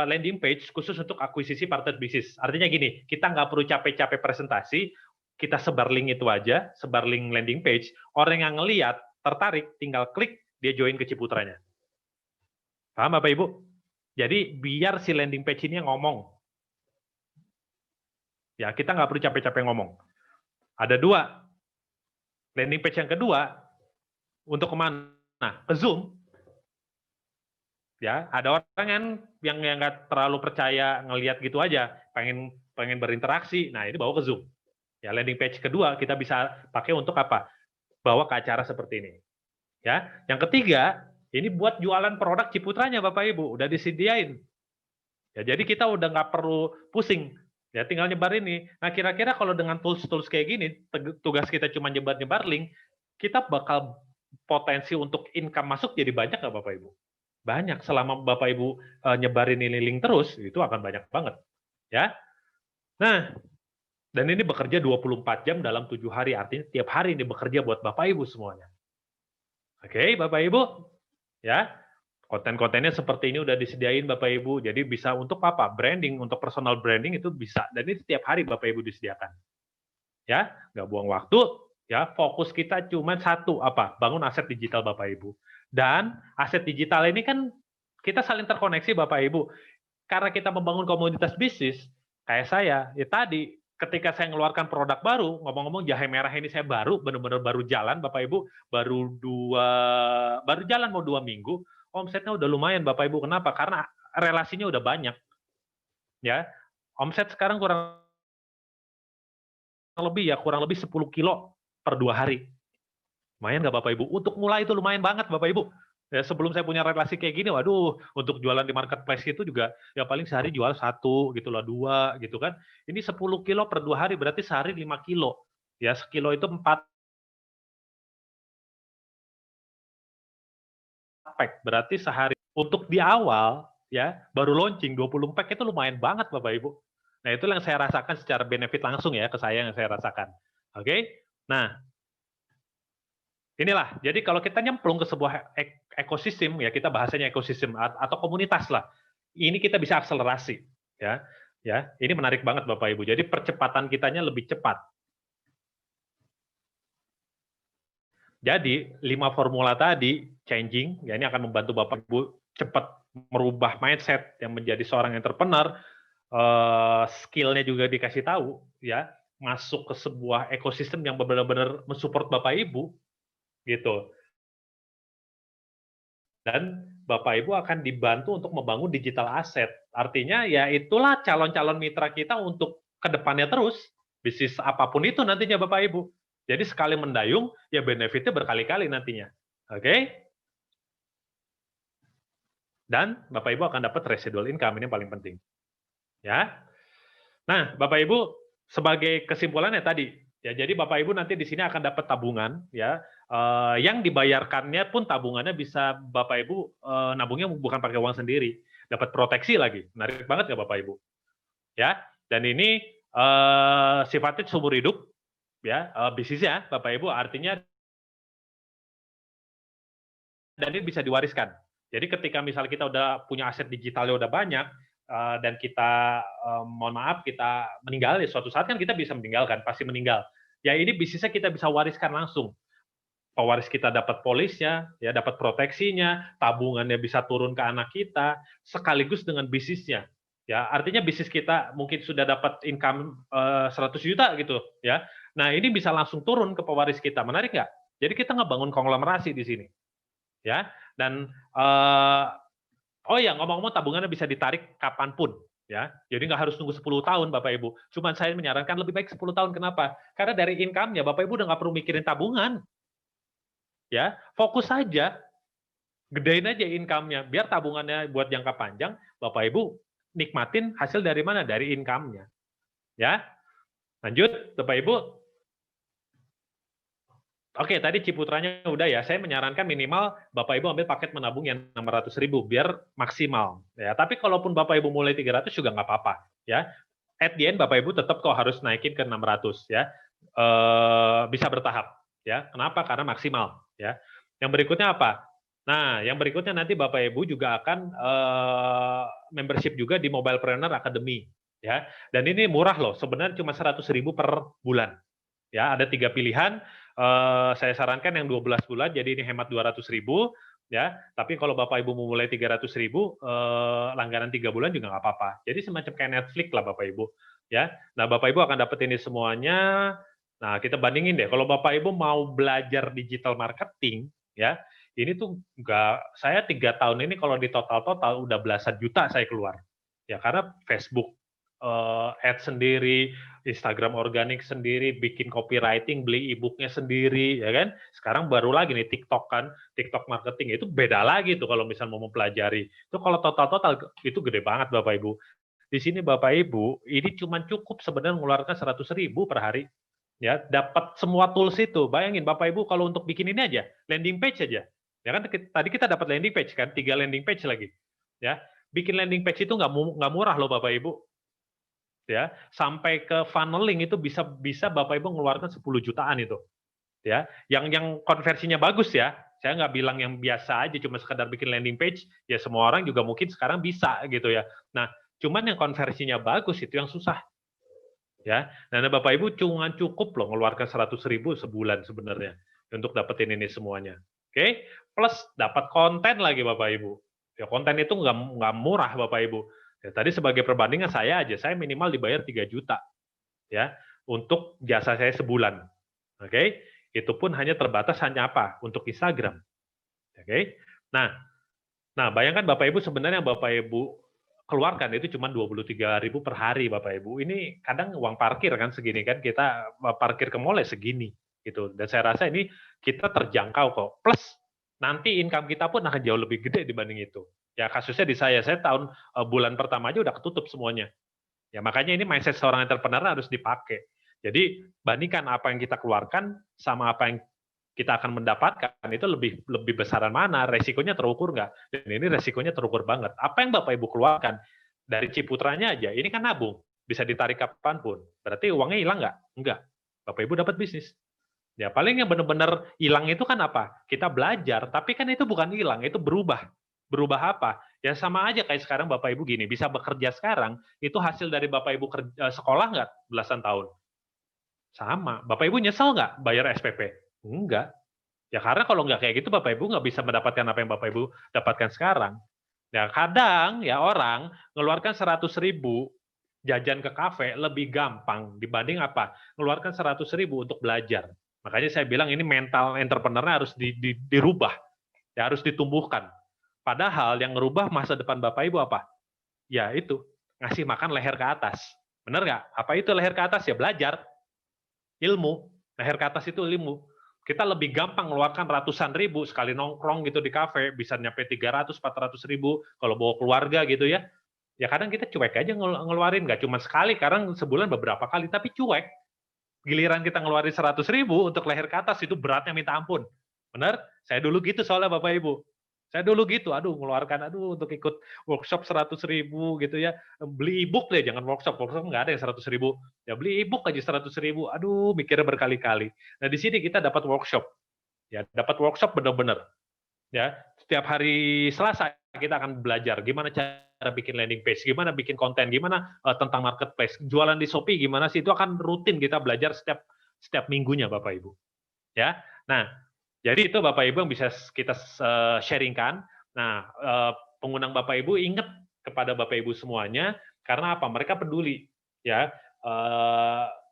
landing page khusus untuk akuisisi partner bisnis. Artinya gini, kita nggak perlu capek-capek presentasi, kita sebar link itu aja, sebar link landing page, orang yang ngelihat, tertarik, tinggal klik, dia join ke Ciputranya. Paham Bapak Ibu? Jadi biar si landing page ini yang ngomong. Ya, kita nggak perlu capek-capek ngomong. Ada 2. Landing page yang kedua, untuk kemana? Ke Zoom. Ya, ada orang yang nggak terlalu percaya ngelihat gitu aja, pengen berinteraksi. Nah, ini bawa ke Zoom. Ya, landing page kedua kita bisa pakai untuk apa? Bawa ke acara seperti ini. Ya, yang ketiga, ini buat jualan produk Ciputranya Bapak Ibu, udah disediain. Ya, jadi kita udah nggak perlu pusing. Ya, tinggal nyebar ini. Nah, kira-kira kalau dengan tools-tools kayak gini, tugas kita cuma nyebar-nyebar link, kita bakal potensi untuk income masuk jadi banyak nggak Bapak Ibu? Banyak. Selama Bapak Ibu nyebarin ini link terus, itu akan banyak banget. Ya. Nah, dan ini bekerja 24 jam dalam 7 hari. Artinya tiap hari ini bekerja buat Bapak Ibu semuanya. Oke, Bapak Ibu. Ya. Konten-kontennya seperti ini udah disediain Bapak Ibu. Jadi bisa untuk apa? Branding, untuk personal branding itu bisa. Dan ini setiap hari Bapak Ibu disediakan. Ya, nggak buang waktu. Ya, fokus kita cuma satu, apa? Bangun aset digital Bapak Ibu. Dan aset digital ini kan kita saling terkoneksi Bapak Ibu. Karena kita membangun komunitas bisnis, kayak saya, ya tadi ketika saya mengeluarkan produk baru, ngomong-ngomong jahe merah ini saya benar-benar baru jalan Bapak Ibu, baru jalan mau 2 minggu, omsetnya udah lumayan Bapak Ibu. Kenapa? Karena relasinya udah banyak. Ya, omset sekarang kurang lebih 10 kilo per 2 hari. Lumayan nggak Bapak Ibu? Untuk mulai itu lumayan banget Bapak Ibu. Ya, sebelum saya punya relasi kayak gini, waduh, untuk jualan di marketplace itu juga ya paling sehari jual 1 gitu lah, 2 gitu kan. Ini 10 kilo per 2 hari berarti sehari 5 kilo. Ya, sekilo itu 4 pack. Berarti sehari untuk di awal ya, baru launching 20 pack itu lumayan banget Bapak Ibu. Nah, itu yang saya rasakan secara benefit langsung ya ke saya yang saya rasakan. Oke? Nah, inilah, jadi kalau kita nyemplung ke sebuah ekosistem, ya kita bahasanya ekosistem atau komunitas lah, ini kita bisa akselerasi, ya, ya, ini menarik banget Bapak Ibu. Jadi percepatan kitanya lebih cepat. Jadi 5 formula tadi changing, ya ini akan membantu Bapak Ibu cepat merubah mindset, yang menjadi seorang entrepreneur, skill-nya juga dikasih tahu, ya, masuk ke sebuah ekosistem yang benar-benar mensupport Bapak Ibu, gitu. Dan Bapak Ibu akan dibantu untuk membangun digital asset. Artinya ya itulah calon-calon mitra kita untuk ke depannya terus. Bisnis apapun itu nantinya Bapak Ibu. Jadi sekali mendayung, ya benefitnya berkali-kali nantinya. Oke? Dan Bapak Ibu akan dapat residual income, ini paling penting. Ya. Nah, Bapak Ibu, sebagai kesimpulannya tadi, ya jadi Bapak Ibu nanti di sini akan dapat tabungan, ya, yang dibayarkannya pun tabungannya bisa Bapak Ibu nabungnya bukan pakai uang sendiri, dapat proteksi lagi, menarik banget nggak Bapak Ibu? Ya, dan ini sifatnya seumur hidup, ya, bisnisnya Bapak Ibu, artinya dan ini bisa diwariskan. Jadi ketika misalnya kita udah punya aset digitalnya udah banyak, dan kita, mohon maaf, kita meninggal, ya suatu saat kan kita bisa meninggalkan, pasti meninggal. Ya ini bisnisnya kita bisa wariskan langsung. Pewaris kita dapat polisnya, ya dapat proteksinya, tabungannya bisa turun ke anak kita, sekaligus dengan bisnisnya. Ya, artinya bisnis kita mungkin sudah dapat income 100 juta gitu, ya. Nah, ini bisa langsung turun ke pewaris kita. Menarik nggak? Jadi kita ngebangun konglomerasi di sini. Ya, dan oh ya, ngomong-ngomong tabungannya bisa ditarik kapanpun, ya. Jadi nggak harus tunggu 10 tahun Bapak Ibu. Cuman saya menyarankan lebih baik 10 tahun. Kenapa? Karena dari income-nya Bapak Ibu udah nggak perlu mikirin tabungan. Ya, fokus saja, gedein aja income-nya, biar tabungannya buat jangka panjang, Bapak Ibu nikmatin hasil dari mana? Dari income-nya. Ya, lanjut Bapak Ibu. Oke, tadi Ciputranya udah ya. Saya menyarankan minimal Bapak Ibu ambil paket menabung yang 600.000 biar maksimal. Ya, tapi kalaupun Bapak Ibu mulai 300 juga nggak apa-apa. Ya, at the end Bapak Ibu tetap kok harus naikin ke 600 ya. Bisa bertahap. Ya, kenapa? Karena maksimal. Ya. Yang berikutnya apa? Nah, yang berikutnya nanti Bapak Ibu juga akan membership juga di Mobilepreneur Academy. Ya, dan ini murah loh. Sebenarnya cuma 100.000 per bulan. Ya, ada 3 pilihan. Saya sarankan yang 12 bulan, jadi ini hemat 200.000, ya. Tapi kalau Bapak Ibu mau mulai 300.000, langganan 3 bulan juga nggak apa-apa. Jadi semacam kayak Netflix lah Bapak Ibu, ya. Nah, Bapak Ibu akan dapat ini semuanya. Nah, kita bandingin deh. Kalau Bapak Ibu mau belajar digital marketing, ya, ini tuh nggak, saya 3 tahun ini kalau di total udah belasan juta saya keluar. Ya, karena Facebook ads sendiri, Instagram organik sendiri, bikin copywriting, beli e-booknya sendiri, ya kan? Sekarang baru lagi nih TikTok kan, TikTok marketing itu beda lagi tuh kalau misal mau mempelajari. Itu kalau total itu gede banget Bapak Ibu. Di sini Bapak Ibu, ini cuma cukup sebenarnya mengeluarkan 100.000 per hari. Ya, dapat semua tools itu. Bayangin Bapak Ibu kalau untuk bikin ini aja, landing page aja. Ya kan tadi kita dapat landing page kan, 3 landing page lagi. Ya, bikin landing page itu nggak murah loh Bapak Ibu. Ya, sampai ke funneling itu bisa Bapak Ibu mengeluarkan 10 jutaan itu. Ya, yang konversinya bagus ya. Saya nggak bilang yang biasa aja cuma sekedar bikin landing page, ya semua orang juga mungkin sekarang bisa gitu ya. Nah, cuman yang konversinya bagus itu yang susah. Ya, nah Bapak Ibu cuma cukup loh mengeluarkan 100.000 sebulan sebenarnya untuk dapetin ini semuanya. Oke, plus dapat konten lagi Bapak Ibu. Ya konten itu nggak murah Bapak Ibu. Ya, tadi sebagai perbandingan saya minimal dibayar 3 juta ya untuk jasa saya sebulan. Oke, itu pun hanya terbatas hanya apa? Untuk Instagram. Oke. Nah, bayangkan Bapak Ibu sebenarnya Bapak Ibu keluarkan itu cuma 23.000 per hari Bapak Ibu. Ini kadang uang parkir kan segini kan, kita parkir ke mall segini gitu. Dan saya rasa ini kita terjangkau kok. Plus nanti income kita pun akan jauh lebih gede dibanding itu. Ya kasusnya di saya tahun bulan pertama aja udah ketutup semuanya. Ya makanya ini mindset seorang entrepreneur harus dipakai. Jadi bandingkan apa yang kita keluarkan sama apa yang kita akan mendapatkan itu lebih besaran mana, resikonya terukur nggak? Dan ini resikonya terukur banget. Apa yang Bapak Ibu keluarkan dari Ciputranya aja, ini kan nabung, bisa ditarik kapanpun. Berarti uangnya hilang nggak? Enggak. Bapak Ibu dapat bisnis. Ya paling yang benar-benar hilang itu kan apa? Kita belajar, tapi kan itu bukan hilang, itu berubah. Berubah apa? Ya sama aja kayak sekarang Bapak Ibu gini, bisa bekerja sekarang, itu hasil dari Bapak Ibu sekolah nggak belasan tahun? Sama. Bapak Ibu nyesel nggak bayar SPP? Enggak. Ya karena kalau nggak kayak gitu Bapak Ibu nggak bisa mendapatkan apa yang Bapak Ibu dapatkan sekarang. Ya kadang ya orang ngeluarkan 100.000 jajan ke kafe lebih gampang dibanding apa? Ngeluarkan 100.000 untuk belajar. Makanya saya bilang ini mental entrepreneur harus dirubah, ya harus ditumbuhkan. Padahal yang ngerubah masa depan Bapak Ibu apa? Ya itu, ngasih makan leher ke atas. Benar nggak? Apa itu leher ke atas? Ya belajar, ilmu. Leher ke atas itu ilmu. Kita lebih gampang mengeluarkan ratusan ribu sekali nongkrong gitu di kafe, bisa nyampe 300-400 ribu kalau bawa keluarga gitu ya. Ya kadang kita cuek aja ngeluarin, nggak cuma sekali, kadang sebulan beberapa kali, tapi cuek. Giliran kita ngeluarin 100.000 untuk leher ke atas, itu beratnya minta ampun. Benar? Saya dulu gitu soalnya Bapak Ibu. Saya dulu gitu, ngeluarkan, untuk ikut workshop 100.000 gitu ya. Beli e-book deh, jangan workshop nggak ada yang 100.000. Ya beli e-book aja 100.000, mikirnya berkali-kali. Nah di sini kita dapat workshop, ya dapat workshop benar-benar. Ya, setiap hari Selasa kita akan belajar gimana cara bikin landing page, gimana bikin konten, gimana tentang marketplace, jualan di Shopee gimana sih, itu akan rutin kita belajar setiap minggunya Bapak Ibu. Ya. Nah, jadi itu Bapak Ibu yang bisa kita sharingkan. Nah, pengundang Bapak Ibu ingat kepada Bapak Ibu semuanya karena apa? Mereka peduli, ya.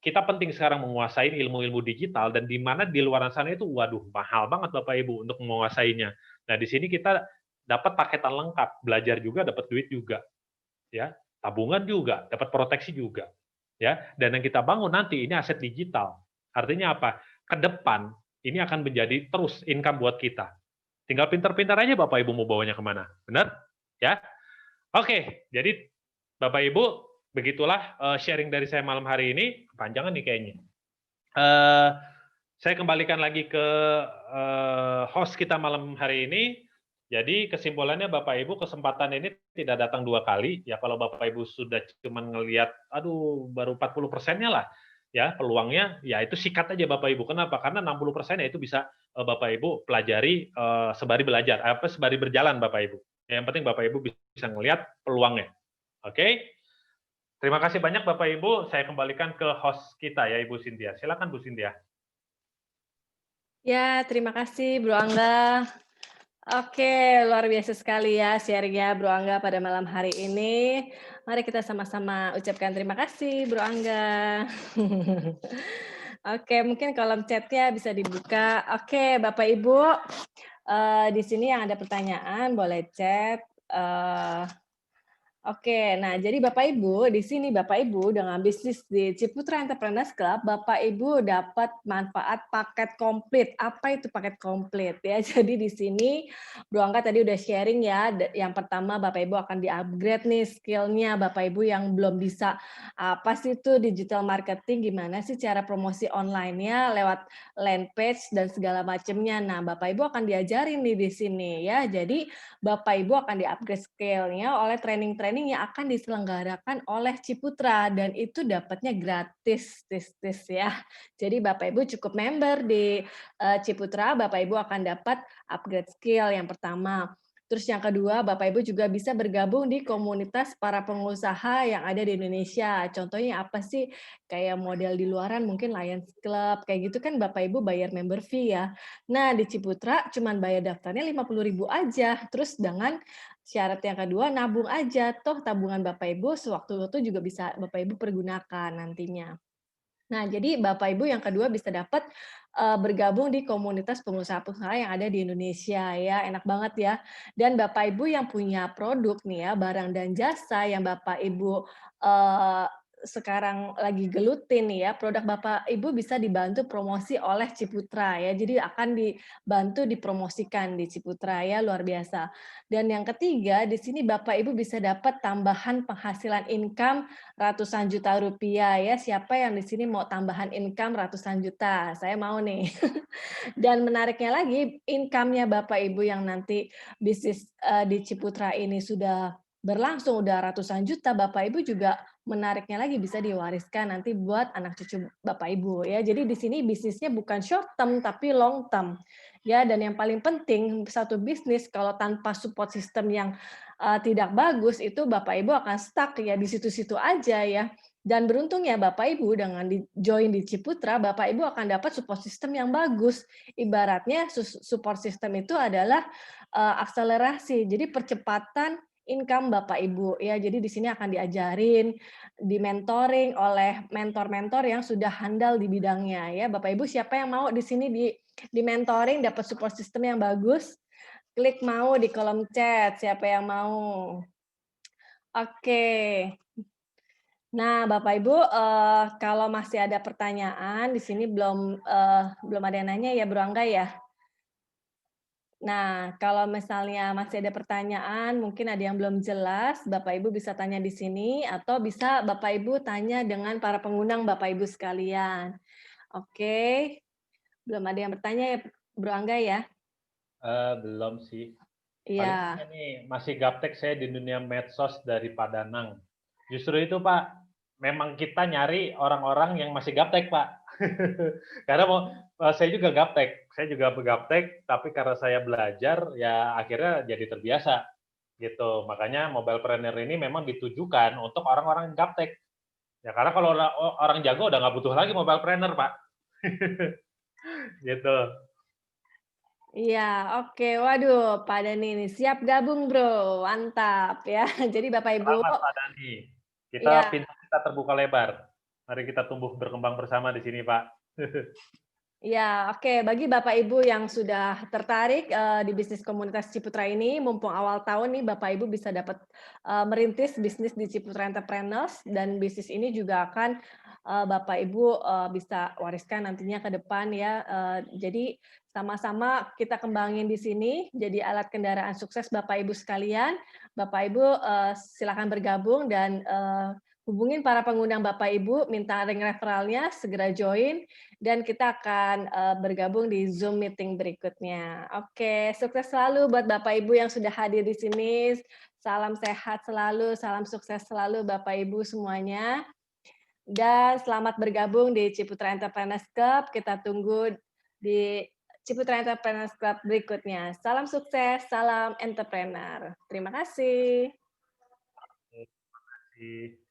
Kita penting sekarang menguasai ilmu-ilmu digital dan di mana di luar sana itu waduh mahal banget Bapak Ibu untuk menguasainya. Nah, di sini kita dapat paketan lengkap, belajar juga, dapat duit juga, ya, tabungan juga, dapat proteksi juga, ya. Dan yang kita bangun nanti ini aset digital. Artinya apa? Ke depan ini akan menjadi terus income buat kita. Tinggal pintar-pintar aja Bapak Ibu mau bawanya kemana, benar? Ya. Oke, jadi Bapak Ibu begitulah sharing dari saya malam hari ini. Kepanjangan nih kayaknya. Saya kembalikan lagi ke host kita malam hari ini. Jadi kesimpulannya Bapak Ibu kesempatan ini tidak datang 2 kali. Ya kalau Bapak Ibu sudah cuma ngelihat, baru 40%-nya lah, ya peluangnya, ya itu sikat aja Bapak Ibu. Kenapa? Karena 60% ya itu bisa Bapak Ibu pelajari sembari belajar, sembari berjalan Bapak Ibu. Yang penting Bapak Ibu bisa ngelihat peluangnya. Oke? Terima kasih banyak Bapak Ibu. Saya kembalikan ke host kita ya Ibu Cynthia. Silakan Bu Cynthia. Ya, terima kasih Bro Angga. Oke, luar biasa sekali ya sharing-nya Bro Angga pada malam hari ini. Mari kita sama-sama ucapkan terima kasih Bro Angga. Oke, mungkin kolom chat-nya bisa dibuka. Oke, Bapak Ibu, di sini yang ada pertanyaan boleh chat. Oke, nah jadi Bapak Ibu, di sini Bapak Ibu dengan bisnis di Ciputra Entrepreneurs Club, Bapak Ibu dapat manfaat paket komplit. Apa itu paket komplit ya? Jadi di sini Bro Angga tadi udah sharing ya, yang pertama Bapak Ibu akan di-upgrade nih skill-nya Bapak Ibu yang belum bisa apa sih itu digital marketing, gimana sih cara promosi online-nya lewat land page dan segala macamnya. Nah, Bapak Ibu akan diajarin nih di sini ya. Jadi Bapak Ibu akan di-upgrade skill-nya oleh training-training yang akan diselenggarakan oleh Ciputra dan itu dapatnya gratis ya. Jadi Bapak Ibu cukup member di Ciputra, Bapak Ibu akan dapat upgrade skill yang pertama. Terus yang kedua, Bapak Ibu juga bisa bergabung di komunitas para pengusaha yang ada di Indonesia. Contohnya apa sih? Kayak model di luaran mungkin Lions Club, kayak gitu kan Bapak Ibu bayar member fee ya. Nah, di Ciputra cuman bayar daftarnya 50.000 aja. Terus dengan syarat yang kedua, nabung aja. Toh tabungan Bapak Ibu sewaktu-waktu juga bisa Bapak Ibu pergunakan nantinya. Nah, jadi Bapak Ibu yang kedua bisa dapat bergabung di komunitas pengusaha-pengusaha yang ada di Indonesia ya, enak banget ya. Dan Bapak Ibu yang punya produk nih ya, barang dan jasa yang Bapak Ibu sekarang lagi gelutin nih ya, produk Bapak Ibu bisa dibantu promosi oleh Ciputra ya. Jadi akan dibantu dipromosikan di Ciputra ya, luar biasa. Dan yang ketiga, di sini Bapak Ibu bisa dapat tambahan penghasilan income ratusan juta rupiah ya. Siapa yang di sini mau tambahan income ratusan juta? Saya mau nih. Dan menariknya lagi, income-nya Bapak Ibu yang nanti bisnis di Ciputra ini sudah berlangsung udah ratusan juta, Bapak Ibu juga menariknya lagi bisa diwariskan nanti buat anak cucu Bapak Ibu ya. Jadi di sini bisnisnya bukan short term tapi long term. Ya, dan yang paling penting satu bisnis kalau tanpa support system yang tidak bagus itu Bapak Ibu akan stuck ya di situ-situ aja ya. Dan beruntungnya Bapak Ibu dengan join di Ciputra, Bapak Ibu akan dapat support system yang bagus. Ibaratnya support system itu adalah akselerasi, jadi percepatan income Bapak Ibu ya. Jadi di sini akan diajarin, di-mentoring oleh mentor-mentor yang sudah handal di bidangnya ya. Bapak Ibu siapa yang mau di sini di-mentoring dapat support system yang bagus? Klik mau di kolom chat, siapa yang mau? Oke. Nah, Bapak Ibu, kalau masih ada pertanyaan di sini belum ada yang nanya ya, Bro Angga ya? Nah, kalau misalnya masih ada pertanyaan, mungkin ada yang belum jelas, Bapak Ibu bisa tanya di sini atau bisa Bapak Ibu tanya dengan para pengundang Bapak Ibu sekalian. Oke, belum ada yang bertanya ya, Bro Angga ya? Belum sih. Paling Iya. saya nih masih gaptek saya di dunia medsos dari Padanang. Justru itu Pak, memang kita nyari orang-orang yang masih gaptek Pak. Karena saya juga gaptek, saya juga begaptek, tapi karena saya belajar ya akhirnya jadi terbiasa gitu. Makanya mobilepreneur ini memang ditujukan untuk orang-orang yang gaptek. Ya karena kalau orang jago udah nggak butuh lagi mobilepreneur Pak. Gitu. Iya, oke. Waduh, Pak Dani ini siap gabung, Bro. Mantap ya. Jadi Bapak Ibu, Selamat Pak Dani. ya. Pintu kita terbuka lebar. Mari kita tumbuh berkembang bersama di sini, Pak. Ya, oke. Bagi Bapak Ibu yang sudah tertarik di bisnis komunitas Ciputra ini, mumpung awal tahun nih Bapak Ibu bisa dapat merintis bisnis di Ciputra Entrepreneurs dan bisnis ini juga akan Bapak Ibu bisa wariskan nantinya ke depan ya. Jadi sama-sama kita kembangin di sini jadi alat kendaraan sukses Bapak Ibu sekalian. Bapak Ibu silakan bergabung dan hubungin para pengundang Bapak Ibu, minta link referralnya, segera join dan kita akan bergabung di Zoom meeting berikutnya. Oke, sukses selalu buat Bapak Ibu yang sudah hadir di sini. Salam sehat selalu, salam sukses selalu Bapak Ibu semuanya. Dan selamat bergabung di Ciputra Entrepreneurs Club. Kita tunggu di Ciputra Entrepreneurs Club berikutnya. Salam sukses, salam entrepreneur. Terima kasih. Terima kasih.